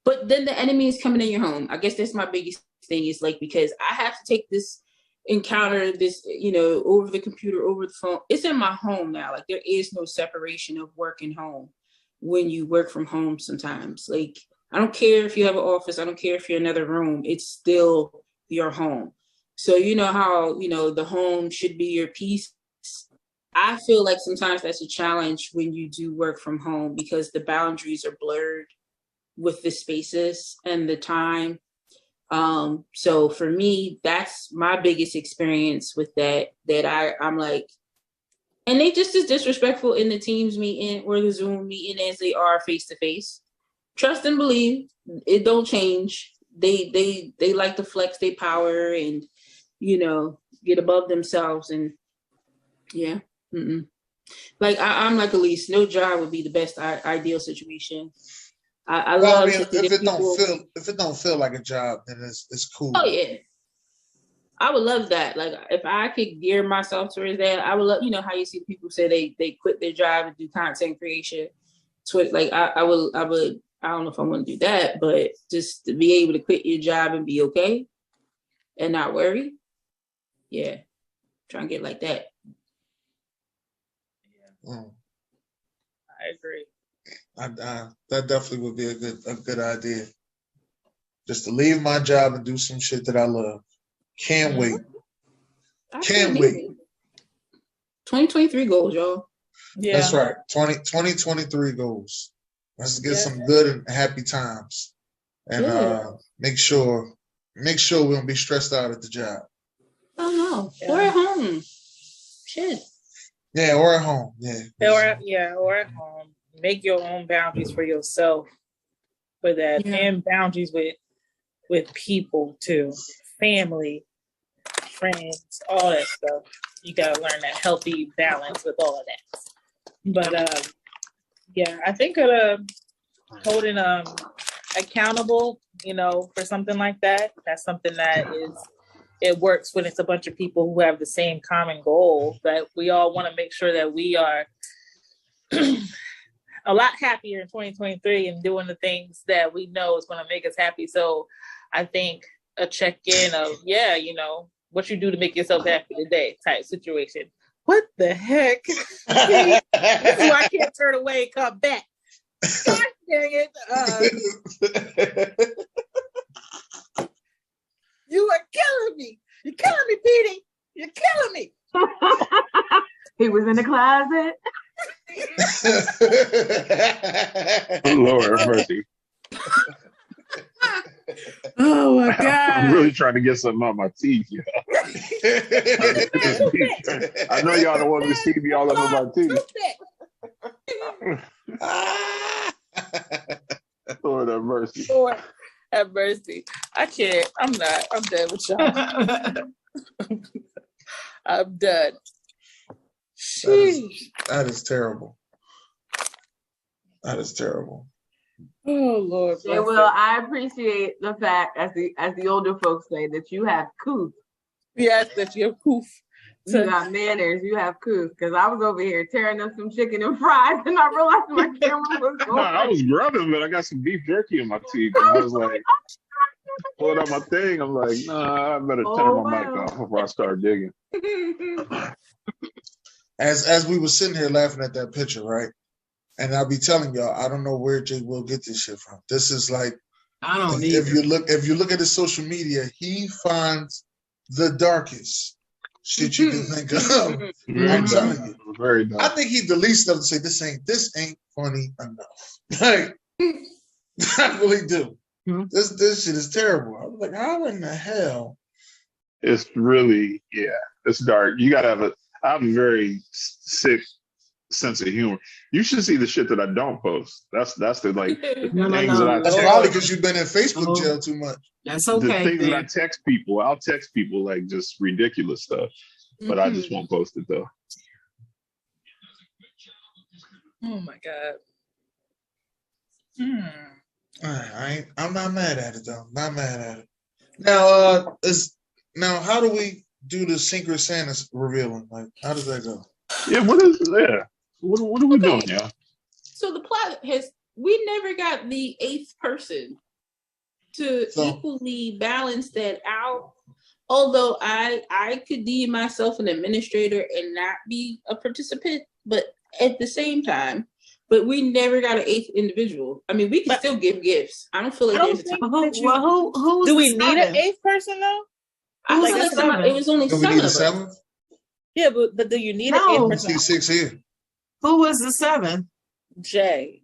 But then the enemy is coming in your home. I guess that's my biggest thing is like, because I have to take this encounter, this, over the computer, over the phone. It's in my home now. Like there is no separation of work and home when you work from home sometimes. Like, I don't care if you have an office. I don't care if you're in another room. It's still your home. So you know how, the home should be your peace. I feel like sometimes that's a challenge when you do work from home because the boundaries are blurred with the spaces and the time. So for me, that's my biggest experience with that I'm like, and they just as disrespectful in the Teams meeting or the Zoom meeting as they are face to face. Trust and believe, it don't change. They like to flex their power and, get above themselves. And yeah, like I'm like Elise, no job would be the best ideal situation. I love if it don't feel like a job, then it's cool. Oh yeah, I would love that. Like if I could gear myself towards that, I would love. You know how you see people say they quit their job and do content creation. So like I would. I don't know if I want to do that, but just to be able to quit your job and be okay and not worry. Yeah, try and get like that. Yeah. I agree. That definitely would be a good idea. Just to leave my job and do some shit that I love. Can't wait. Can't wait. 2023 goals, y'all. Yeah. That's right. 2023 goals. Let's get some good and happy times. And make sure we don't be stressed out at the job. Oh no. Yeah. Or at home. Shit. Yeah, or at home. Yeah. Or at home. Make your own boundaries for yourself for that, and boundaries with people too, family, friends, all that stuff. You gotta learn that healthy balance with all of that. But I think holding accountable, for something like that. That's something that it works when it's a bunch of people who have the same common goal, that we all want to make sure that we are a lot happier in 2023 and doing the things that we know is going to make us happy. So I think a check-in of, what you do to make yourself happy today type situation. What the heck? This is why I can't turn away and come back. God dang it. You are killing me. You're killing me, Petey. You're killing me. He was in the closet. Lord have mercy. Oh my God. I'm really trying to get something out of my teeth, I know y'all don't want me to see me all over my teeth. Lord have mercy. Lord have mercy. I can't. I'm not. I'm done with y'all. I'm done. That is terrible. That is terrible. Oh Lord. Yeah, well, I appreciate the fact, as the older folks say, that you have couth. Yes, that you have couth. You got manners. You have couth. Because I was over here tearing up some chicken and fries, and I realized my camera was going. I was grubbing, but I got some beef jerky in my teeth, and I was like, pulling out my thing. I'm like, nah, I better turn my mic off before I start digging. As we were sitting here laughing at that picture, right? And I'll be telling y'all, I don't know where Jay will get this shit from. This is like, I don't need. If you look at his social media, he finds the darkest shit you can think of. I'm telling you. Very dark. I think he deletes stuff to say this ain't funny enough. Like, I really do. This shit is terrible. I was like, how in the hell? It's really, it's dark. You gotta have I'm very sick sense of humor. You should see the shit that I don't post. That's the like the No, things no. that I That's text, probably because you've been in Facebook jail too much. That's the okay. things that I Then. text people. I'll text people like just ridiculous stuff, but I just won't post it though. Oh my God. All right, I'm not mad at it though. Not mad at it. Now, how do we do the Secret Santa revealing? Like, how does that go? Yeah, what are we doing, y'all? So the plot we never got the 8th person to equally balance that out. Although I could deem myself an administrator and not be a participant, but at the same time, but we never got an 8th individual. I mean, we can still give gifts. I don't feel like there's a time. Who do we need an 8th person though? I feel like it was only Do we 7 need a of us. 7th? Yeah, but do you need an 8th person? I see 6 here. Who was the 7th? Jay.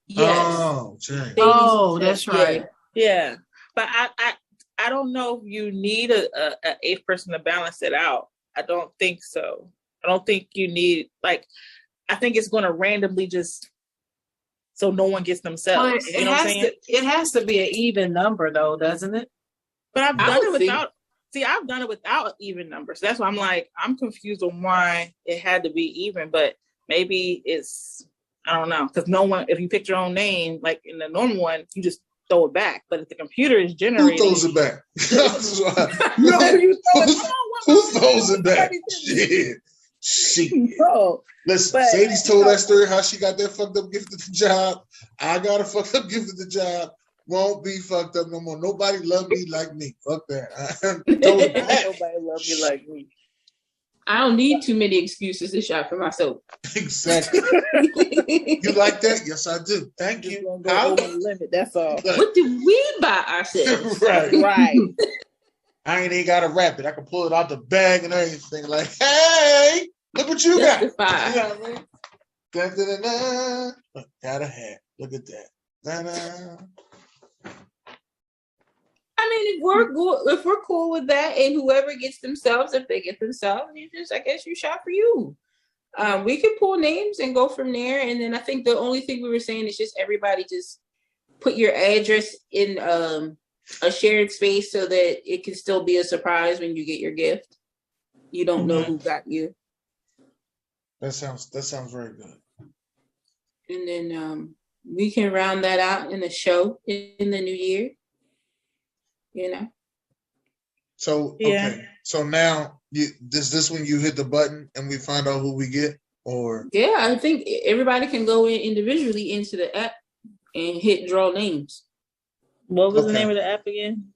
Yes. Oh, Jay. Oh, that's right. Yeah, but I don't know if you need a 8th person to balance it out. I don't think so. I don't think you need I think it's going to randomly just so no one gets themselves. Well, you know what I'm saying? It has to be an even number, though, doesn't it? But I've done it without. See, I've done it without even numbers. That's why I'm confused on why it had to be even. But maybe it's I don't know because no one. If you pick your own name, like in the normal one, you just throw it back. But if the computer is generating, who throws it back? Who throws it back? Shit. No. Listen, Sadie's told that story how she got that fucked up gift at the job. I got a fucked up gift at the job. Won't be fucked up no more. Nobody love me like me. Fuck that. Nobody love me like me. I don't need too many excuses to shop for myself. Exactly. You like that? Yes, I do. Thank you. Go over the limit. That's all. What did we buy ourselves? Right. I ain't even gotta wrap it. I can pull it out the bag and everything. Like, hey, look what you got. You know what I mean? Da-da-da-da. Got a hat. Look at that. Da-da. I mean, if we're cool with that, and whoever gets themselves, if they get themselves, I guess you shop for you. We can pull names and go from there. And then I think the only thing we were saying is just everybody just put your address in a shared space so that it can still be a surprise when you get your gift. You don't know who got you. That sounds very good. And then we can round that out in a show in the new year. You know. So okay. So now this when you hit the button and we find out who we get, or I think everybody can go in individually into the app and hit draw names. What was the name of the app again?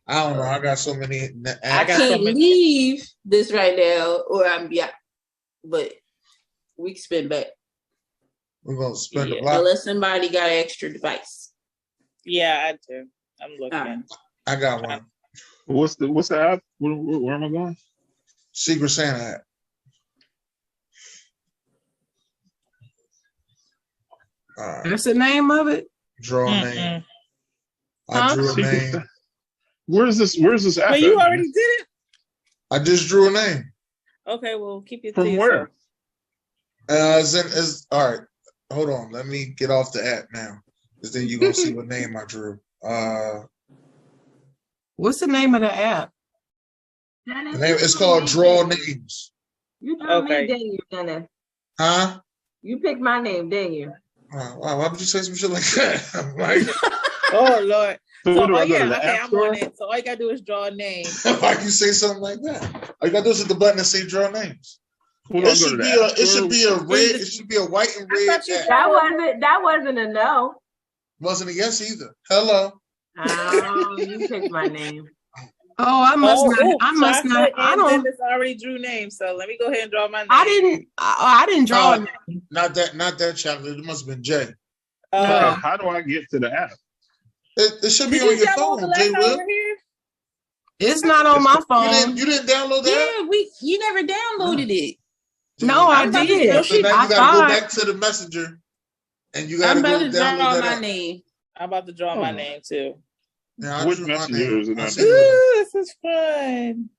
I don't know. I got so many apps. I can't leave this right now, or but we can spin back. We're gonna spin the block unless somebody got an extra device. Yeah, I do. I'm looking. I got one. What's the app? Where am I going? Secret Santa app. That's the name of it. Draw a name. I drew a name. Where's this app? But you already did it. I just drew a name. Okay, well, keep it from where? All right. Hold on. Let me get off the app now, because then you're gonna see what name I drew. What's the name of the app? The name it's called Draw Names. You drew me, didn't you, Dennis? Huh? You picked my name, didn't you? Wow, why would you say some shit like that? I'm like, oh Lord. So I'm on it. So all you gotta do is draw a name. Why you say something like that? All you gotta do is hit the button and say draw names. It should be a red. It should be a white and red. That wasn't a no. Wasn't a yes either. Hello. Oh, you picked my name. Oh, I must not. I don't. Dennis already drew names, so let me go ahead and draw my name. I didn't draw a name. Not that chocolate. It must have been Jay. How do I get to the app? It should be on your phone, Jay Will. It's not on my phone. You didn't download that? Yeah, you never downloaded it. No, I did. So now you gotta go back to the messenger, and you gotta go download that. I'm about to draw my name too. Yeah, which messenger is it on? Ooh, this is fun.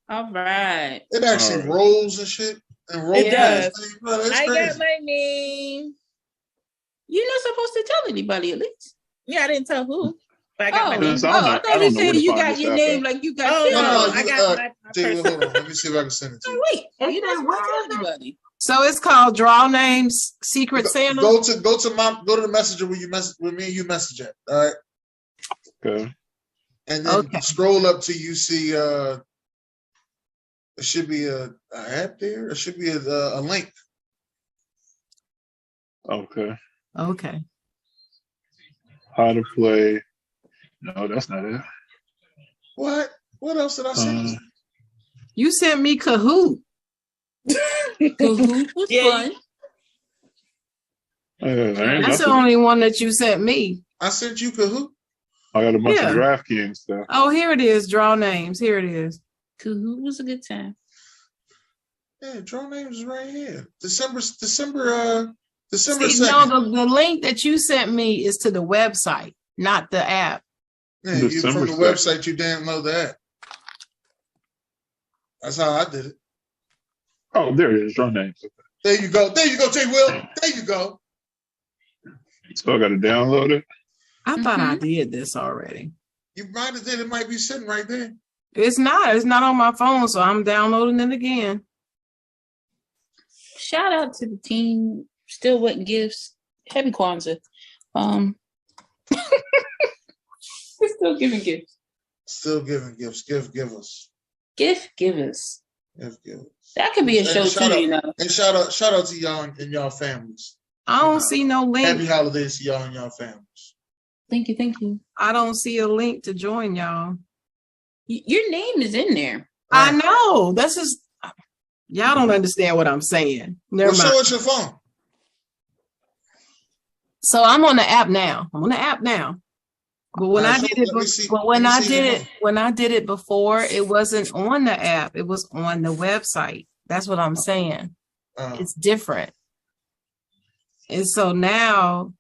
All right. It actually rolls and shit. And It does. I got my name. You're not supposed to tell anybody, at least. Yeah, I didn't tell who. But I got my name. I thought you said you got your name like you got. I got my hold on. Let me see if I can send it to you. Wait, you not supposed to tell anybody. So it's called Draw Names Secret Santa. Go to the messenger where you message with me and you message it. All right. Okay. And then scroll up till you see there should be a app there. There should be a link. Okay. Okay. How to play. No, that's not it. What? What else did I send? You sent me Kahoot. Kahoot was fun. That's the only one that you sent me. I sent you Kahoot. I got a bunch of DraftKings stuff. Oh, here it is. Draw names. Here it is. Kahoot was a good time. Yeah, draw names is right here. December 2nd. No, the link that you sent me is to the website, not the app. Yeah, you from the website you download the app. That's how I did it. Oh, there it is. Draw names. There you go. There you go, J. Will. There you go. So I got to download it. I thought I did this already. You might have did. It might be sitting right there. It's not. It's not on my phone, so I'm downloading it again. Shout out to the team. Still wetting gifts. Happy Kwanzaa. We're still giving gifts. Still giving gifts. Give us. Gift givers. Gift givers. That could be a show too, you know. And shout out to y'all and y'all families. I don't see no link. Happy holidays to y'all and y'all families. Thank you. I don't see a link to join y'all. Your name is in there. I know. That's just y'all don't understand what I'm saying. Never mind. Show us your phone. So I'm on the app now. But when I did it before, it wasn't on the app. It was on the website. That's what I'm saying. It's different. And so now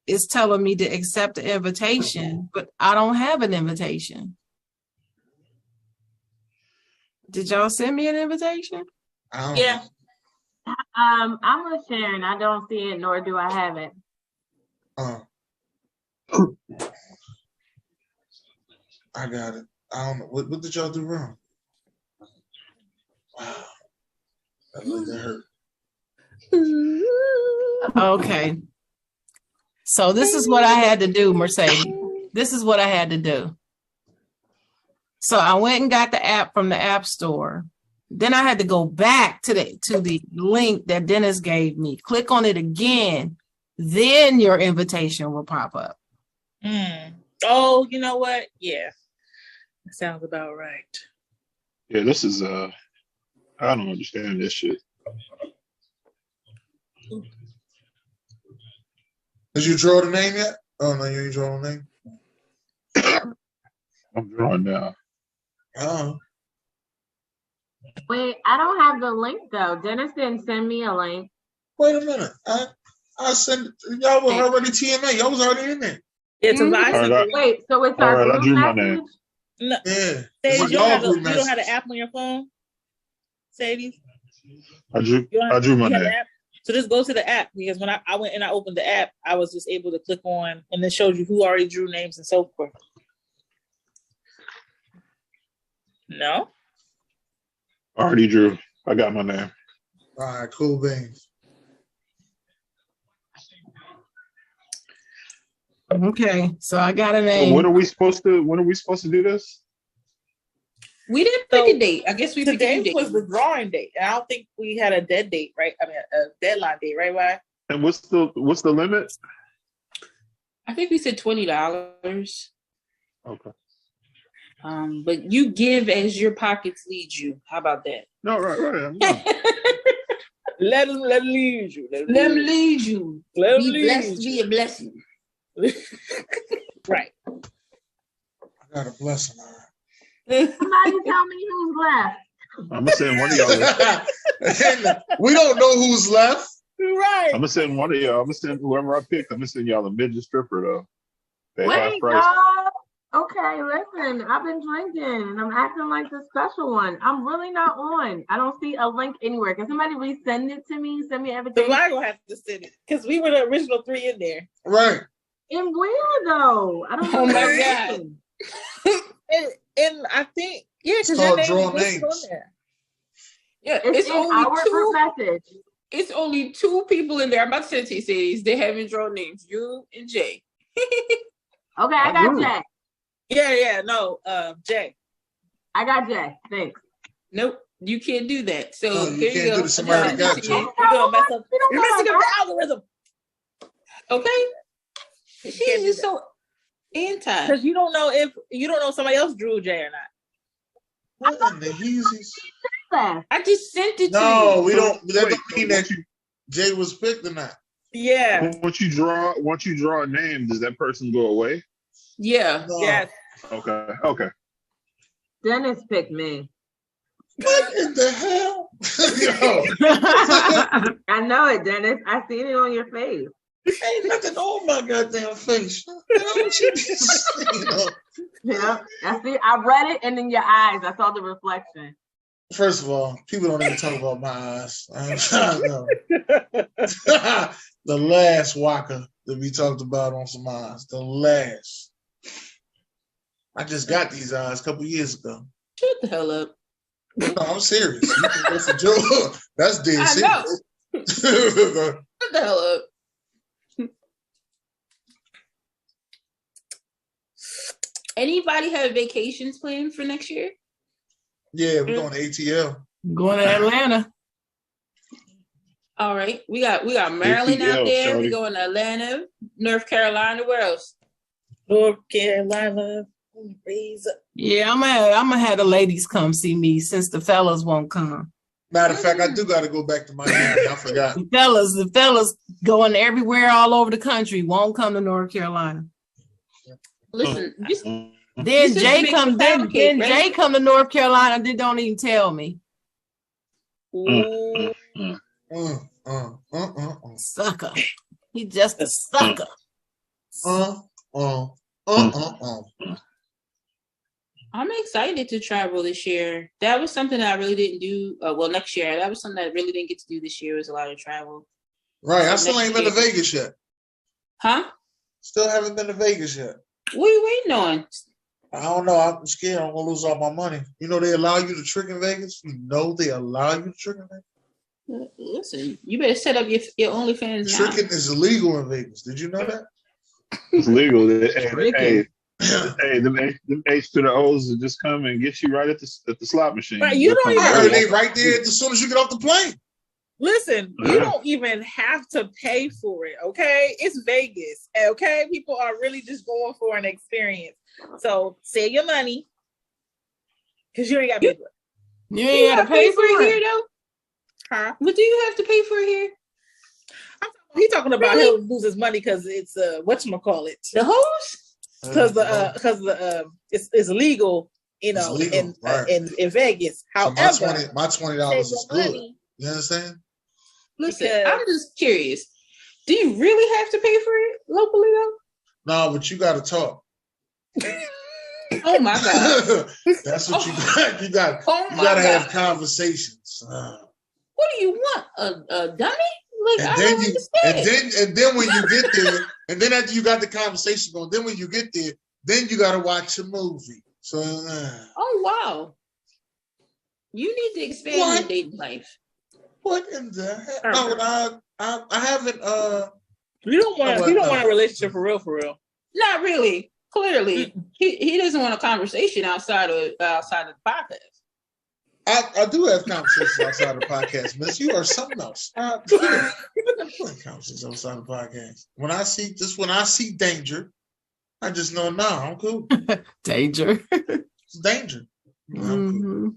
it's telling me to accept the invitation, but I don't have an invitation. Did y'all send me an invitation? Yeah. I'm with Sharon. I don't see it, nor do I have it. I got it. I don't know. What did y'all do wrong? Wow. That hurt. Okay. So this is what I had to do, Mercedes. This is what I had to do. So I went and got the app from the App Store. Then I had to go back to the link that Dennis gave me. Click on it again. Then your invitation will pop up. Oh, you know what? Yeah. That sounds about right. Yeah, this is I don't understand this shit. Did you draw the name yet? Oh no, you ain't drawn the name. I'm drawing now. Oh. Wait, I don't have the link though. Dennis didn't send me a link. Wait a minute. I sent y'all was already TMA. Y'all was already in there. It's a license. Wait, so it's our group message? No. Yeah. Sadie, you don't have the app on your phone? Sadie? I drew my name. So just go to the app, because when I went and I opened the app, I was just able to click on, and it showed you who already drew names and so forth. No? I already drew. I got my name. All right, cool beans. Okay, so I got a name. So when are we supposed to do this? We didn't pick a date. I guess we picked a date. Was the drawing date. I don't think we had a dead date, right? I mean, a deadline date, right? Why? And what's the limit? I think we said $20. Okay. But you give as your pockets lead you. How about that? No, right. Let them lead you. Let them lead you. Let them be lead blessed. you. Be a blessing. Right. I got a blessing. All right. Somebody tell me who's left. I'm gonna send one of y'all. We don't know who's left. Right. I'm gonna send one of y'all. I'm gonna send whoever I pick. I'm gonna send y'all a midget stripper though. They Wait, half price. Okay, listen, I've been drinking and I'm acting like the special one. I'm really not on. I don't see a link anywhere. Can somebody resend it to me? Send me everything. So I gonna have to send it because we were the original 3 in there. Right. And where though? I don't know. Oh my God. and I think It's called Draw Names. Yeah, It's in only our group 2. message. It's only 2 people in there. I'm about to send it to you, cities. They haven't drawn names. You and Jay. Okay, I got Jay. Yeah, no, Jay. I got Jay. Thanks. Nope, you can't do that. So No, you here can't you go. do it. Somebody got you. You're gonna mess up. You're messing up the algorithm. Okay. She is so anti. Because you don't know if somebody else drew Jay or not. What in the Yeezys? I just sent it to you. No, we don't. That don't mean that Jay was picked or not. Yeah. Once you draw a name, does that person go away? Yeah. No. Yes. Okay. Dennis picked me. What in the hell? Yo, I know it, Dennis. I seen it on your face. ain't nothing on my goddamn face. What you Yeah, I see. I read it, and in your eyes, I saw the reflection. First of all, people don't even talk about my eyes. I'm trying to know. The last Waka that we talked about on some eyes. The last. I just got these eyes a couple years ago. Shut the hell up. No, I'm serious. You can go for Joe. That's dead I serious. Shut the hell up. Anybody have vacations planned for next year? Yeah, we're going to ATL. Going to Atlanta. All right. We got Maryland ATL, out there. shorty. We're going to Atlanta, North Carolina. Where else? North Carolina. Raise up. Yeah, I'm gonna have the ladies come see me since the fellas won't come. Matter of fact, I do got to go back to Miami. I forgot. The fellas going everywhere all over the country won't come to North Carolina. Listen, just Then Jay come. Then Jay come to North Carolina. They don't even tell me. Sucker. He just a sucker. I'm excited to travel this year. That was something that I really didn't do. Next year. That was something that I really didn't get to do this year. Was a lot of travel. Right. So I still ain't been to Vegas yet. Huh? Still haven't been to Vegas yet. What are you waiting on? I don't know. I'm scared I'm going to lose all my money. You know they allow you to trick in Vegas? You know they allow you to trick in Vegas? Listen, you better set up your OnlyFans now. Tricking is illegal in Vegas. Did you know that? It's legal. Hey, them H to the O's will just come and get you right at the slot machine. Right, you don't even I heard they right there as soon as you get off the plane. Listen, you don't even have to pay for it, okay? It's Vegas, okay? People are really just going for an experience. So save your money because you ain't got to pay for it. You ain't got to pay for it here, though? Huh? What do you have to pay for it here? He's talking about he'll lose his money because it's whatchamacallit. The host? Because it's illegal, you know, legal, in Vegas. So However, my $20 is good. You understand? Listen, I'm just curious. Do you really have to pay for it locally though? No, but you got to talk. Oh my God! That's what you got. You got to have conversations. What do you want? A dummy? Like, and then when you get there, and then after you got the conversation going, then when you get there, then you got to watch a movie. So, oh wow, you need to expand your dating life. What in the heck? No, I haven't. You don't want a relationship for real. Not really. Clearly, he doesn't want a conversation outside of the podcast. I do have conversations outside the podcast, Miss. You are something else. Conversations outside the podcast. When I see danger, I just know I'm cool. Danger. It's danger. Mm-hmm.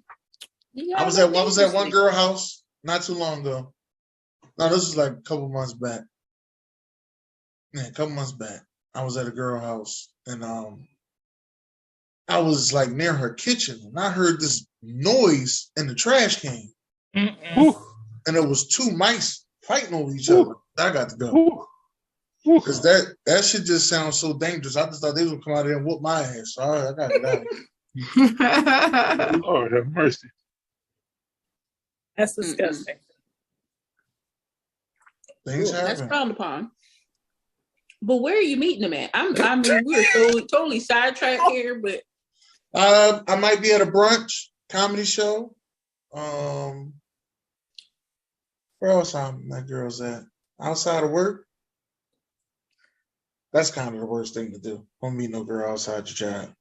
I was at one girl house not too long ago. No, this was like a couple months back. Yeah, a couple months back. I was at a girl house and I was like near her kitchen and I heard this noise in the trash can. And it was two mice fighting over each other. I got to go. Because that shit just sounds so dangerous. I just thought they would come out there and whoop my ass. So I got to get out. Lord have mercy. That's disgusting. Things happen. That's frowned upon. But where are you meeting them at? I mean, we're totally sidetracked here, but I might be at a brunch comedy show. Where else my girls at? Outside of work. That's kind of the worst thing to do. Don't meet no girl outside your job.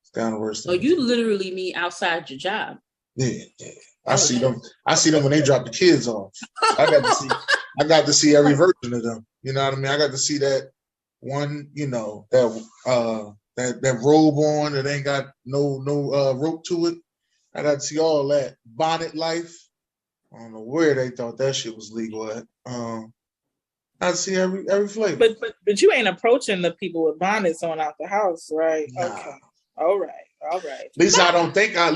It's kind of the worst thing. Oh, you literally meet outside your job. Yeah. I see them when they drop the kids off. I got to see every version of them. You know what I mean? I got to see that one, that robe on that ain't got no rope to it. I got to see all that. Bonnet life. I don't know where they thought that shit was legal at. I see every flavor. But you ain't approaching the people with bonnets on out the house, right? Nah. Okay. All right. At least I don't think I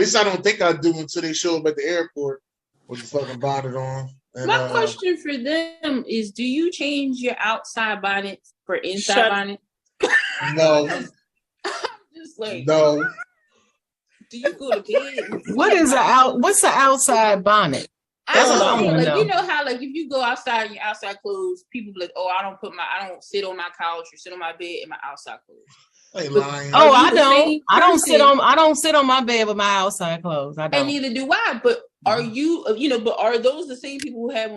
do until they show up at the airport with the fucking bonnet on. And, my question for them is: do you change your outside bonnet for inside bonnet? No. Just like no. Do you go to bed? What's the outside bonnet? I don't know. know. You know how if you go outside in your outside clothes, people be like, oh, I don't sit on my couch or sit on my bed in my outside clothes. Hey, lying. Oh, I don't. I don't sit on my bed with my outside clothes. I don't. And neither do I. But are you? But are those the same people who have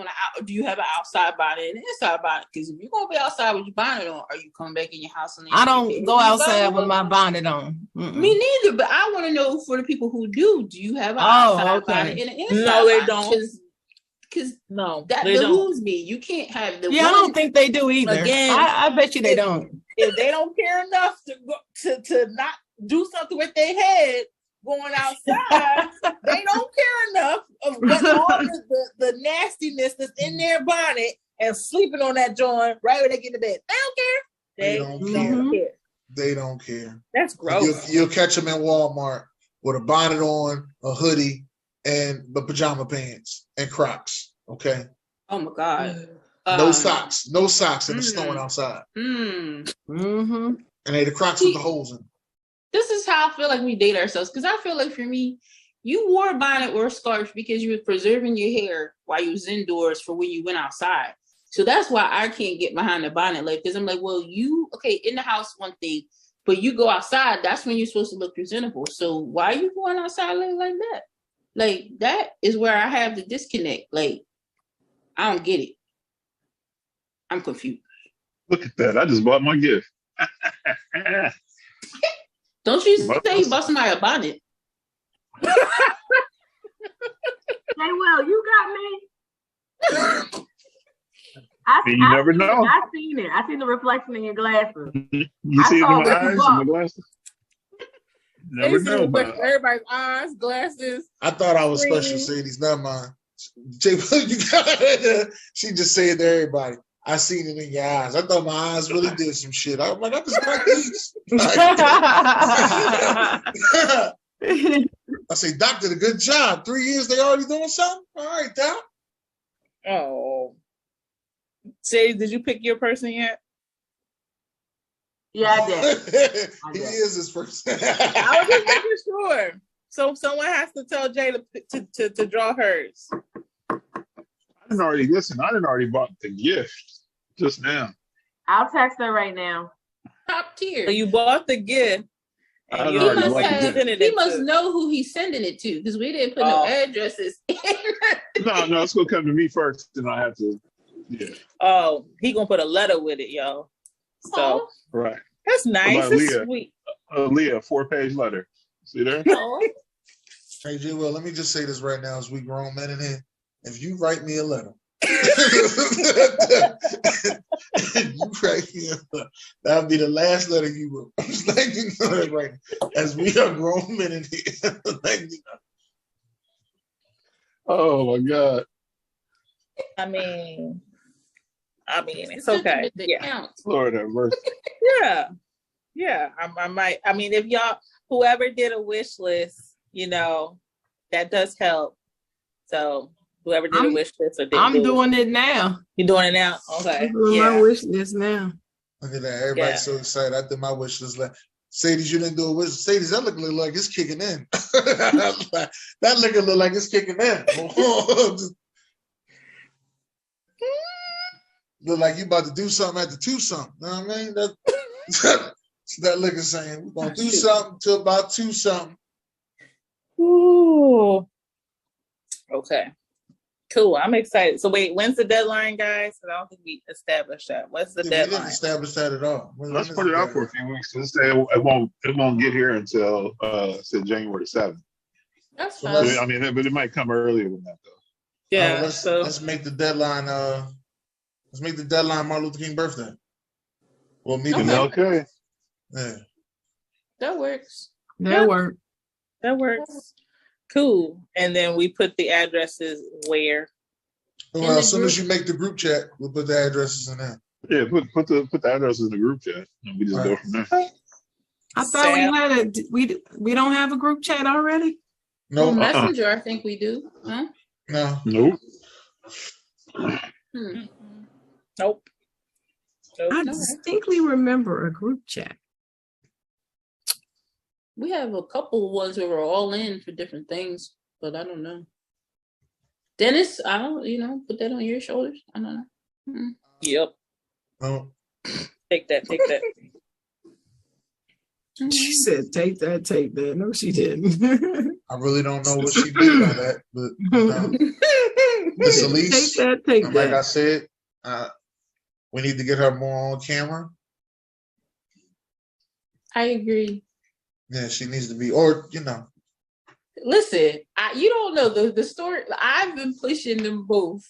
do you have an outside bonnet and an inside bonnet? Because if you're gonna be outside with your bonnet on, are you coming back in your house and I don't go outside with my bonnet on. Mm-mm. Me neither. But I want to know for the people who do you have an outside bonnet and an inside? No, they bonnet? don't. Because no, that behooves me. You can't have the. Yeah, I don't think they do either. Again, I bet you they don't. If they don't care enough to not do something with their head going outside, they don't care enough of what all the nastiness that's in their bonnet and sleeping on that joint right when they get to bed. They don't care. They don't care. They don't care. That's gross. You'll catch them in Walmart with a bonnet on, a hoodie, and the pajama pants and Crocs. Okay. Oh my God. No socks in the snow and outside. Mm-hmm. And they the Crocs with the holes in. This is how I feel like we date ourselves. Because I feel like for me, you wore a bonnet or a scarf because you were preserving your hair while you was indoors for when you went outside. So that's why I can't get behind the bonnet. Because I'm like, well, in the house, one thing, but you go outside, that's when you're supposed to look presentable. So why are you going outside like that? Like, that is where I have the disconnect. Like, I don't get it. I'm confused. Look at that. I just bought my gift. Don't you say you bought somebody a bonnet. Hey, Will, you got me? You never know. I seen it. I seen the reflection in your glasses. You see it in my eyes and my glasses? Never know. Everybody's eyes, glasses. I thought I was special, Sadie's not mine. You got it. She just said to everybody, I seen it in your eyes. I thought my eyes really did some shit. I'm like, I just got these. I say, Doc did a good job. 3 years, they already doing something? All right, Doc. Oh. Sadie, did you pick your person yet? Yeah, I did. He is his person. I was just making sure. So someone has to tell Jay to draw hers. I didn't already bought the gift just now. I'll text her right now. Top tier. So you bought the gift. And He must know who he's sending it to because we didn't put no addresses in. No, it's gonna come to me first, and I have to. Yeah. Oh, he gonna put a letter with it, yo. So right. That's nice. That's sweet. Leah, 4-page letter. See there? Hey, J. Will, let me just say this right now as we grown men in here. If you write me a letter, that'll be the last letter you will. I'm just letting you know that right now. As we are grown men in here. Oh my God. I mean, it's okay. Yeah. Lord have mercy. Yeah. I might. I mean, if y'all, whoever did a wish list, that does help. So Whoever did a wish list or didn't I'm doing it now. You're doing it now? Okay. I'm doing my wish list now. Look at that. Everybody's so excited. I did my wish list. Like, Sadie's, you didn't do a wish list. Sadie's, that look like it's kicking in. That look like it's kicking in. Look like you about to do something after 2 something. You know what I mean? That look is saying we're gonna do something till about 2 something. Ooh. Okay. Cool. I'm excited. So wait, when's the deadline, guys? I don't think we established that. What's the deadline? We didn't establish that at all. Let's put it out for a few weeks. It won't get here until January 7th. That's fine. I mean, but it might come earlier than that, though. Yeah. Let's make the deadline. Let's make the deadline Martin Luther King birthday. Well, me okay. Yeah. That works. That works. Cool. And then we put the addresses where? Well, as soon as you make the group chat, we'll put the addresses in there. Yeah, put the addresses in the group chat, and we just go from there. I thought we had we don't have a group chat already. No, Messenger. I think we do. Huh? No. Nope. Nope. I distinctly remember a group chat. We have a couple of ones where we're all in for different things, but I don't know. Dennis, I don't, put that on your shoulders. I don't know. Mm-hmm. Yep. No. Take that. She said, take that. No, she didn't. I really don't know what she did by that, but Miss Elise, take that. Like I said, we need to get her more on camera. I agree. Yeah, she needs to be, or Listen, you don't know the story. I've been pushing them both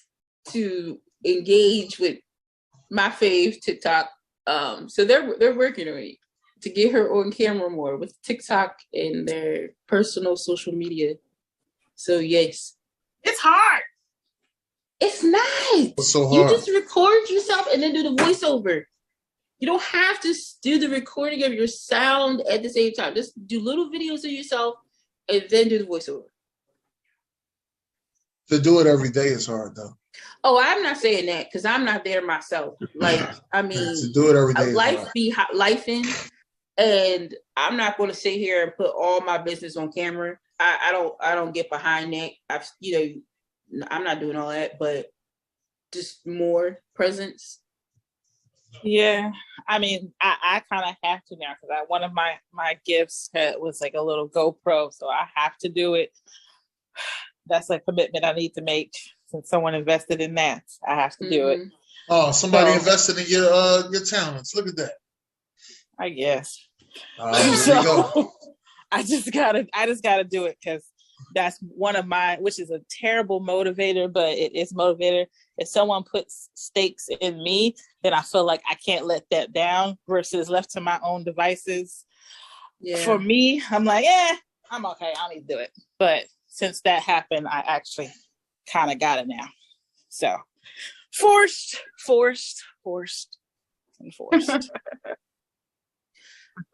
to engage with my fave TikTok. So they're working on it to get her on camera more with TikTok and their personal social media. So yes, it's hard. It's not. What's so hard? You just record yourself and then do the voiceover. You don't have to do the recording of your sound at the same time. Just do little videos of yourself and then do the voiceover. To do it every day is hard, though. Oh, I'm not saying that because I'm not there myself. Like, I mean, to do it every day, life be lifing, and I'm not going to sit here and put all my business on camera. I don't get behind that. I'm not doing all that, but just more presence. Yeah, I mean, I kind of have to now because one of my gifts was like a little GoPro, so I have to do it. That's a commitment I need to make since someone invested in that. I have to do it. Oh, somebody invested in your talents. Look at that. I guess. Go. I just gotta do it because that's one of my, which is a terrible motivator, but it is motivator. If someone puts stakes in me, then I feel like I can't let that down versus left to my own devices. Yeah. For me, I'm like, I'm okay. I need to do it. But since that happened, I actually kind of got it now. So forced.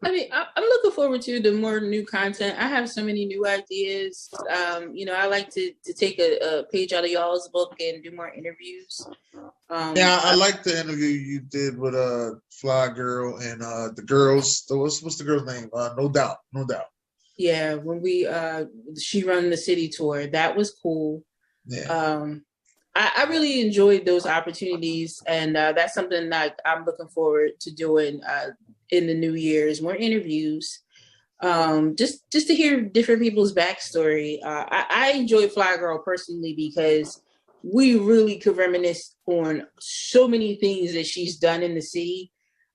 I mean, I'm looking forward to the more new content. I have so many new ideas. I like to take a page out of y'all's book and do more interviews. I like the interview you did with Fly Girl and the girls. What's the girl's name? No doubt. Yeah, when she run the city tour, that was cool. Yeah. I really enjoyed those opportunities, and that's something that I'm looking forward to doing in the new year's, more interviews, just to hear different people's backstory. I enjoy Fly Girl personally because we really could reminisce on so many things that she's done in the city,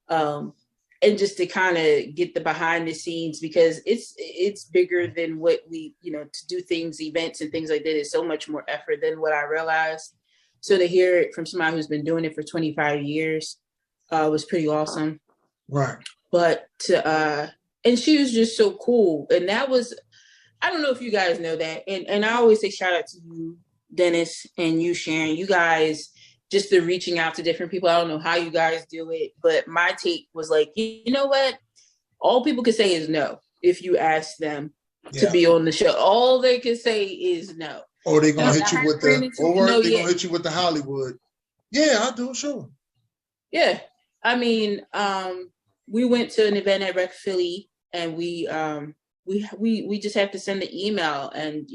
and just to kind of get the behind the scenes, because it's bigger than what we, to do things, events and things like that is so much more effort than what I realized. So to hear it from somebody who's been doing it for 25 years was pretty awesome. Right. But and she was just so cool. And that was, I don't know if you guys know that. And I always say shout out to you, Dennis, and you, Sharon. You guys, just the reaching out to different people. I don't know how you guys do it, but my take was like, you know what? All people can say is no if you ask them to be on the show. All they can say is no. Or they gonna No, hit you I with ran the, into- or no, they yeah. gonna hit you with the Hollywood. Yeah, I'll do it, sure. Yeah. I mean, we went to an event at Rec Philly, and we just have to send the email, and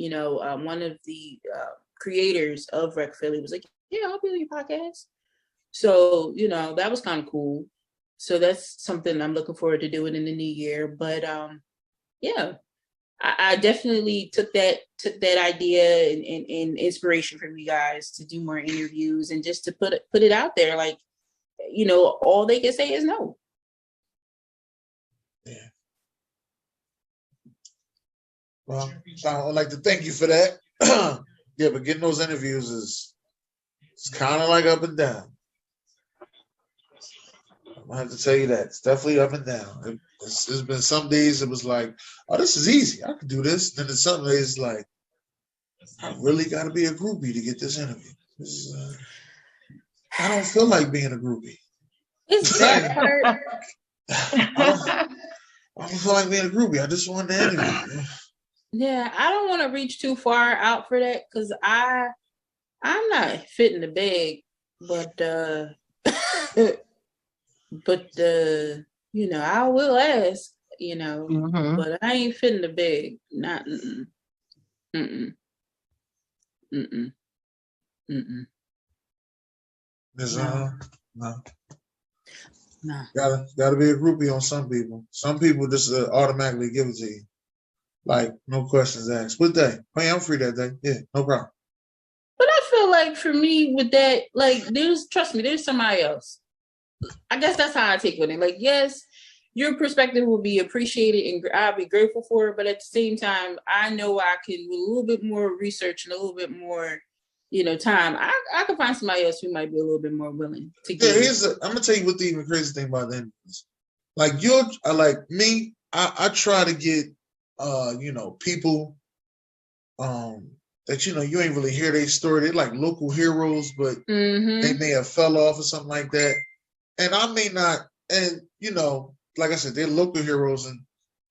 one of the creators of Rec Philly was like, "Yeah, I'll be on your podcast." So that was kind of cool. So that's something I'm looking forward to doing in the new year. But yeah, I definitely took that idea and inspiration from you guys to do more interviews and just to put it out there. Like, all they can say is no. Yeah. Well, I would like to thank you for that. Yeah, but getting those interviews it's kind of like up and down. I have to tell you that it's definitely up and down. There's been some days it was like, oh, this is easy. I can do this. Then there's some days like, I really got to be a groupie to get this interview. I don't feel like being a groupie. It's bad. I don't feel like being a groupie. I just want the interview. Yeah, I don't want to reach too far out for that because I'm not fitting the bag, but I will ask, but I ain't fitting the bag. Not No. Gotta be a groupie on some people. Some people just automatically give it to you. Like, no questions asked. What day? Hey, I'm free that day. Yeah, no problem. But I feel like for me with that, like, trust me, there's somebody else. I guess that's how I take with it. Like, yes, your perspective will be appreciated and I'll be grateful for it. But at the same time, I know I can, with a little bit more research and a little bit more, time, I can find somebody else who might be a little bit more willing to give. Yeah, I'm gonna tell you what the even crazy thing about that is. Like I try to get people that you ain't really hear their story. They're like local heroes, but they may have fell off or something like that. And I may not, and like I said, they're local heroes and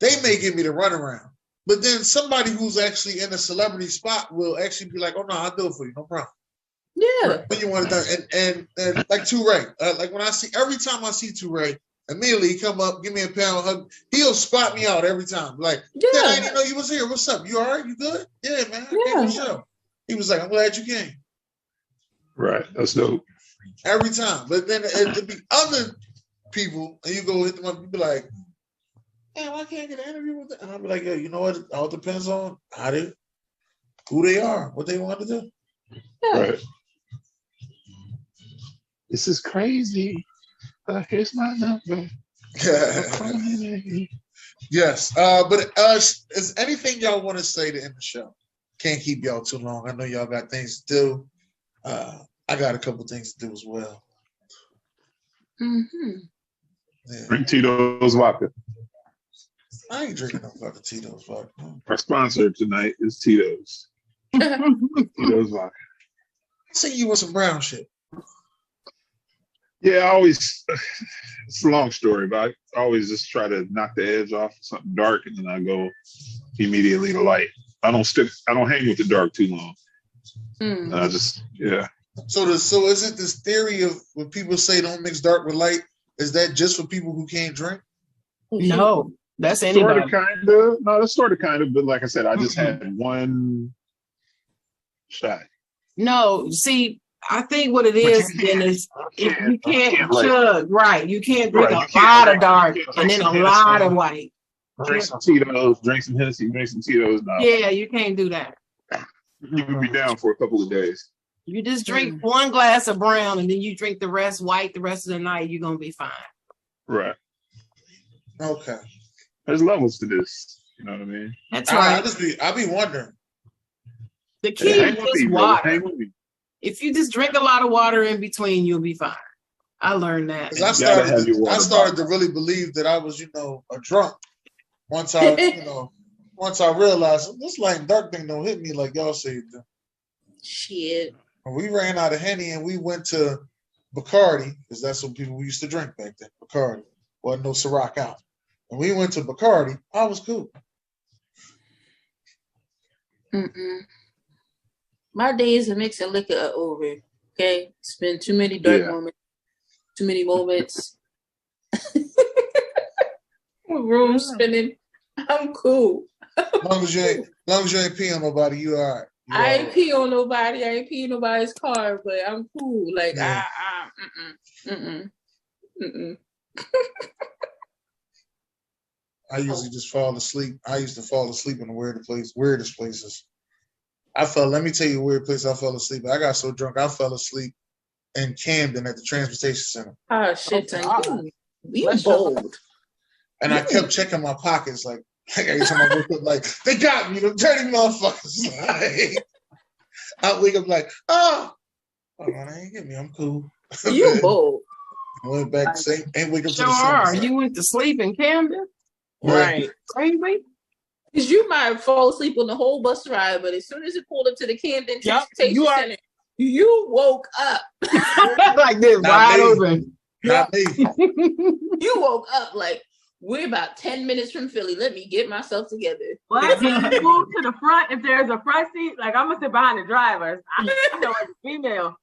they may give me the runaround. But then somebody who's actually in a celebrity spot will actually be like, "Oh no, I'll do it for you, no problem." Yeah. When you want it done, and like Touré, like every time I see Touré, immediately he come up, give me a pound hug. He'll spot me out every time. Like, yeah, I didn't know you was here. What's up? You all right? You good? Yeah, man. I came to the show. He was like, "I'm glad you came." Right. That's dope. Every time. But then to be other people, and you go hit them up, you be like, "Damn, I can't get an interview with them." And I'll be like, "Yeah, you know what? It all depends on who they are, what they want to do." Yeah. Right. This is crazy. Here's my number. Yes. But is anything y'all want to say to end the show? Can't keep y'all too long. I know y'all got things to do. I got a couple things to do as well. Yeah. Drink Tito's vodka. I ain't drinking no fucking Tito's vodka. Our sponsor tonight is Tito's. Tito's vodka. See you with some brown shit. Yeah, it's a long story, but I always just try to knock the edge off of something dark and then I go immediately to light. I don't hang with the dark too long. So is it this theory of when people say don't mix dark with light? Is that just for people who can't drink? No, that's anybody. That's sort of kind of, but like I said, I just had one shot. No, see, I think what it is then is if you can't chug, right? You can't drink a lot of dark and then a lot of white. Drink some Tito's, drink some Hennessy, drink some Tito's. No. Yeah, you can't do that. You can be down for a couple of days. You just drink one glass of brown and then you drink the rest white the rest of the night. You're gonna be fine. Right. Okay. There's levels to this. You know what I mean? That's right. I be wondering. The key is just water. If you just drink a lot of water in between, you'll be fine. I learned that. I started to really believe that I was, a drunk. Once I realized this light and dark thing don't hit me like y'all say it do. Shit. When we ran out of Henny and we went to Bacardi, because that's what people used to drink back then. Bacardi. Wasn't no Ciroc out. When we went to Bacardi, I was cool. My days of mixing liquor are over. Okay, it's been too many dark moments, too many moments. Room spinning. I'm cool. Long as you ain't pee on nobody, you all right. I ain't pee on nobody. I ain't pee in nobody's car, but I'm cool. Like I usually just fall asleep. I used to fall asleep in the weirdest places. Let me tell you a weird place I fell asleep. I got so drunk I fell asleep in Camden at the transportation center. Oh shit, you bold. And I kept checking my pockets like every time I woke up, like, they got me, them dirty motherfuckers. Like, I wake up like, oh no, they ain't get me. I'm cool. You bold. I went back to say, and wake up to the Sure, you went to sleep in Camden? Right. Crazy. Because you might fall asleep on the whole bus ride, but as soon as it pulled up to the Camden Transportation Center, you woke up. Like this, wide open. Not me. You woke up like, we're about 10 minutes from Philly. Let me get myself together. What? You move to the front if there's a front seat? Like, I'm going to sit behind the driver. I know it's female.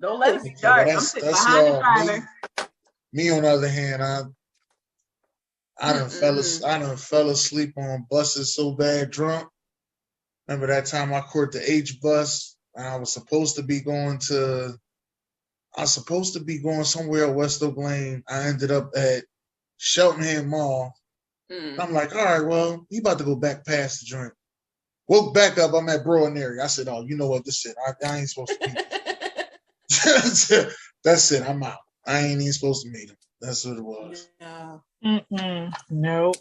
Don't let me start. I'm sitting behind the driver. Me, on the other hand, I done fell asleep on buses so bad drunk. Remember that time I caught the H bus and I was supposed to be going somewhere at West Oak Lane. I ended up at Cheltenham Mall. I'm like, all right, well, you about to go back past the joint. Woke back up, I'm at Broad area. I said, oh, you know what, this is it. I ain't supposed to meet him. That's it, I'm out. I ain't even supposed to meet him. That's what it was. No. Nope.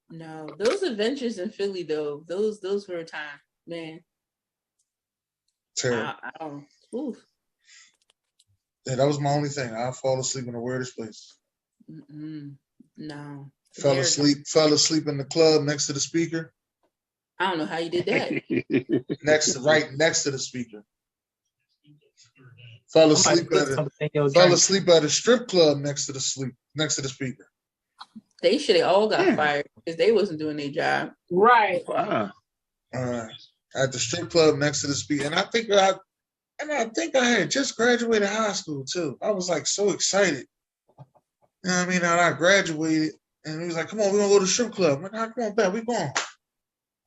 No, those adventures in Philly though, those were a time, man. Terrible. Yeah, that was my only thing. I fall asleep in the weirdest place. No. Fell asleep in the club next to the speaker. I don't know how you did that. right next to the speaker. Fell asleep at a strip club next to the speaker. They should have all got fired because they wasn't doing their job. Right. At the strip club next to the speaker. And I think I had just graduated high school too. I was like so excited. You know what I mean? And I graduated and he was like, come on, we're gonna go to the strip club. I'm like, come on, bet, we going.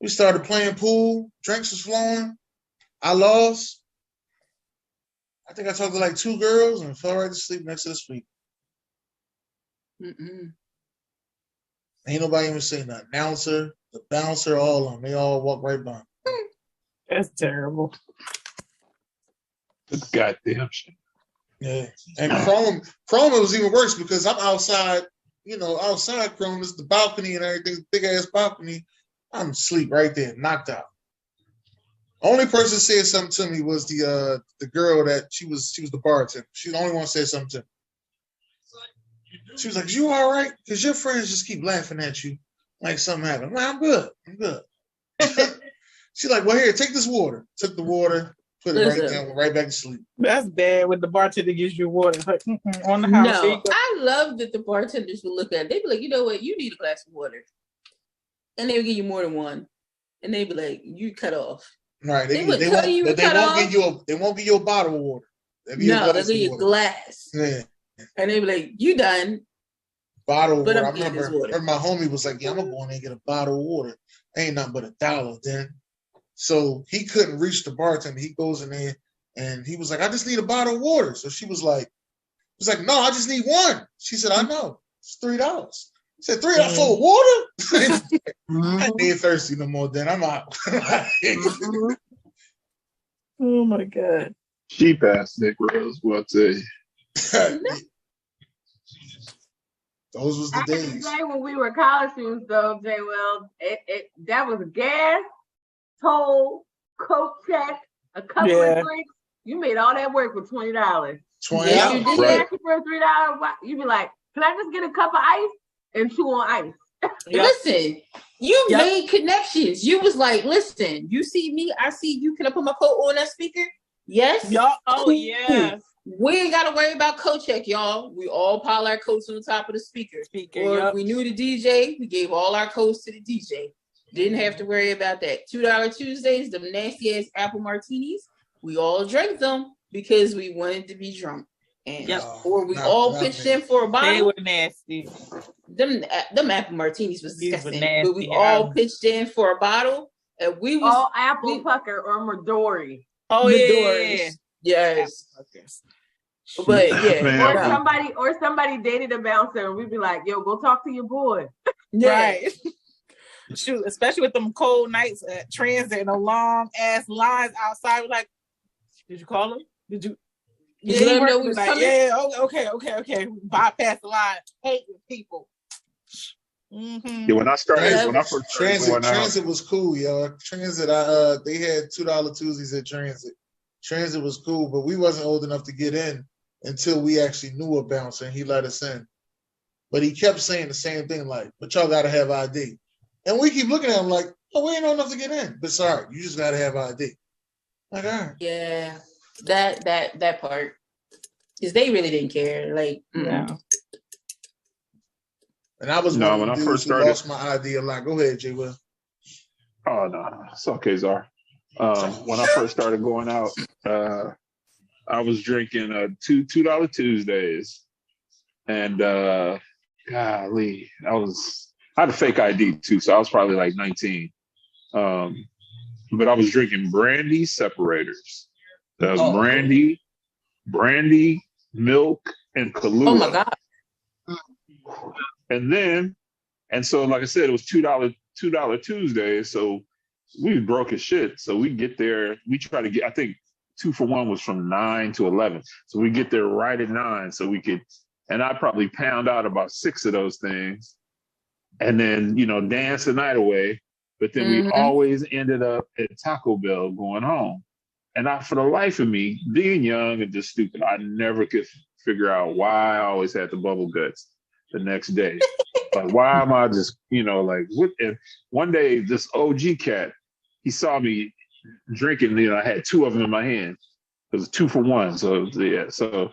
We started playing pool, drinks was flowing. I lost. I think I talked to like 2 girls and fell right to sleep next to the speaker. Ain't nobody even say nothing. Announcer, the bouncer, all of them. They all walk right by. That's terrible. That's goddamn shit. Yeah. And Chrome it was even worse because I'm outside, outside Chrome is the balcony and everything, big ass balcony. I'm asleep right there, knocked out. Only person said something to me was the girl that she was the bartender. She's the only one said something to me. She was like, "You all right? Because your friends just keep laughing at you like something happened." I'm like, I'm good. She's like, "Well, here, take this water." Took the water, put it right down, went right back to sleep. That's bad when the bartender gives you water on the house. No, I love that the bartenders would look at it. They'd be like, you know what? You need a glass of water. And they would give you more than one. And they'd be like, you cut off. Right. They won't give you a bottle of water. They'll give you a glass. Yeah. And they'd be like, you done. Bottle of water. I remember my homie was like, yeah, I'm going to go in there and get a bottle of water. Ain't nothing but $1 then. So he couldn't reach the bartender. He goes in there and he was like, I just need a bottle of water. So she was like, no, I just need one. She said, I know. It's $3. He said, $3 for water? I ain't thirsty no more then. I'm out. Oh my God. Cheap ass Negroes, what I tell you. Those was the days. Day when we were college students, though, J. Will, that was gas, toll, coke check, a couple of drinks. You made all that work for $20. $20. If you did ask you for $3, you'd be like, "Can I just get a cup of ice and chew on ice?" Listen, you made connections. You was like, "Listen, you see me, I see you. Can I put my coat on that speaker?" Yes. Oh yes. We ain't got to worry about coat check, y'all. We all pile our coats on the top of the speaker. Or if we knew the DJ, we gave all our coats to the DJ. Didn't have to worry about that. $2 Tuesdays, the nasty ass apple martinis. We all drank them because we wanted to be drunk. And or we all pitched in for a bottle. They were nasty. Them apple martinis was disgusting. But we all pitched in for a bottle, and we was all apple pucker or Midori. Oh Midori. Yes. But yeah, or somebody dated a bouncer, and we'd be like, "Yo, go talk to your boy." Right. Shoot, especially with them cold nights at transit and the long ass lines outside. We're like, did you call him? Did you? Yeah, you know we was like, okay. Bypass the line. Hate with people. Yeah, when I first transit was cool, yo. Transit, they had $2 Tuesdays at Transit. Transit was cool, but we wasn't old enough to get in until we actually knew a bouncer and he let us in. But he kept saying the same thing, like, but y'all gotta have ID. And we keep looking at him like, oh, we ain't old enough to get in. But sorry, you just gotta have ID. Like, all right. Yeah, that part. Because they really didn't care. Like, no. And I was when I first started, lost my ID a lot. Go ahead, J. Will. Oh no, it's okay, Czar. When I first started going out, I was drinking $2 Tuesdays, and golly, I had a fake ID too, so I was probably like 19. But I was drinking brandy separators. That was brandy, milk, and Kahlua. Oh my God. And so like I said, it was $2 Tuesdays, so we broke as shit. So we get there, we try to get, I think 2 for $1 was from 9 to 11. So we get there right at 9 so we could, and I probably pound out about 6 of those things and then, dance the night away. But then we always ended up at Taco Bell going home. And for the life of me, being young and just stupid, I never could figure out why I always had the bubble guts the next day. Like, why am I just, like, what? And one day, this OG cat, he saw me drinking, I had 2 of them in my hand. It was 2 for $1. So, yeah. So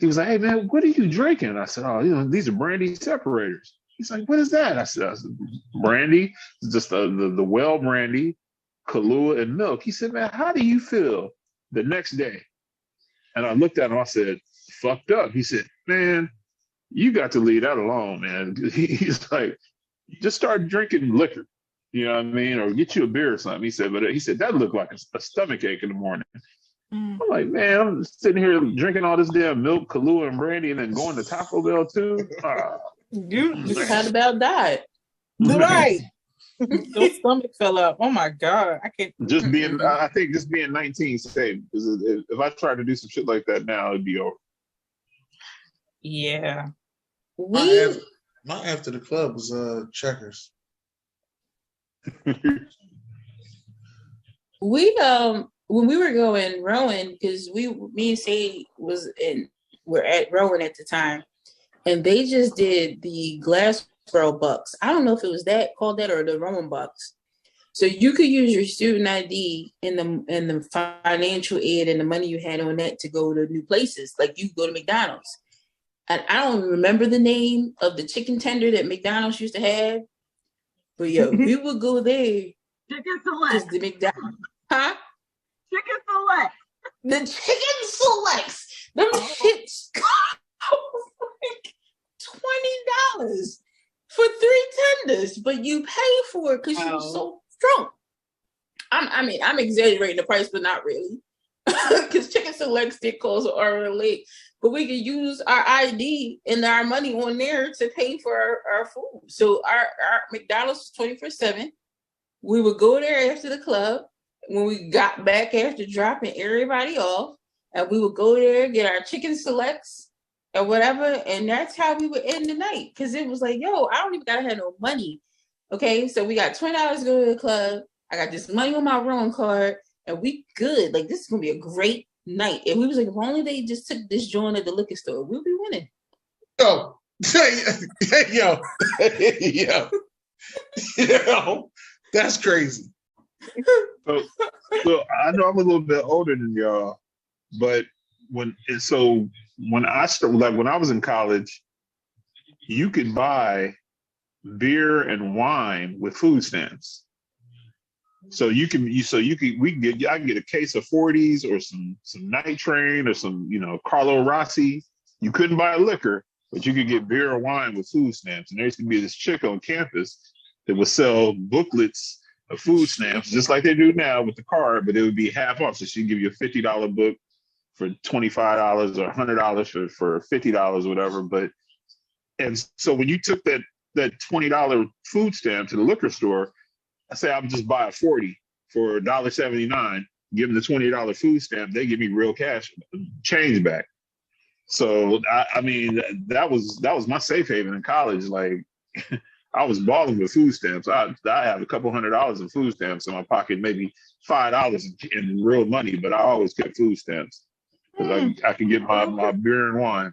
he was like, hey, man, what are you drinking? I said, oh, these are brandy separators. He's like, what is that? I said brandy, just the well brandy, Kahlua, and milk. He said, man, how do you feel the next day? And I looked at him, I said, fucked up. He said, man, you got to leave that alone, man. He's like, just start drinking liquor, you know what I mean? Or get you a beer or something. He said, that looked like a stomach ache in the morning. I'm like, man, I'm sitting here drinking all this damn milk, Kahlua, and brandy, and then going to Taco Bell too. You kind of about died. Right. Your stomach fell up. Oh my God. I can't. I think just being 19 saved. Because if I tried to do some shit like that now, it'd be over. Yeah. My after the club was Checkers. We when we were going rowing, because me and Say were at rowing at the time, and they just did the Glassboro Bucks. I don't know if it was called that or the Roman Bucks. So you could use your student ID and the financial aid and the money you had on that to go to new places. Like you go to McDonald's. And I don't remember the name of the chicken tender that McDonald's used to have. But we would go there. Chicken Select. The McDonald's. Huh? Chicken Select. The chicken selects. Them shits like $20 for 3 tenders, but you pay for it because you're so drunk. I'm exaggerating the price, but not really. Because chicken selects did close an hour late. But we could use our ID and our money on there to pay for our food. So our McDonald's was 24/7. We would go there after the club when we got back after dropping everybody off, and we would go there, get our chicken selects or whatever, and that's how we would end the night. Because it was like, yo, I don't even gotta have no money. Okay, so we got $20 to go to the club. I got this money on my rowing card, and we good. Like, this is gonna be a great night. And we was like, if only they just took this joint at the liquor store, we'll be winning. Yo, that's crazy. So I know I'm a little bit older than y'all, but when I started, like when I was in college, you could buy beer and wine with food stamps. So we can get, I can get a case of 40s or some Night Train or some, Carlo Rossi. You couldn't buy liquor, but you could get beer or wine with food stamps. And there used to be this chick on campus that would sell booklets of food stamps, just like they do now with the card, but it would be half off. So she'd give you a $50 book for $25 or $100 for $50, whatever. And so when you took that $20 food stamp to the liquor store, I say I'm just buy a 40 for $1.79, give them the $20 food stamp, they give me real cash change back. So I mean that was my safe haven in college. Like I was balling with food stamps. I have a couple $100 in food stamps in my pocket, maybe $5 in real money, but I always kept food stamps because I could get my beer and wine.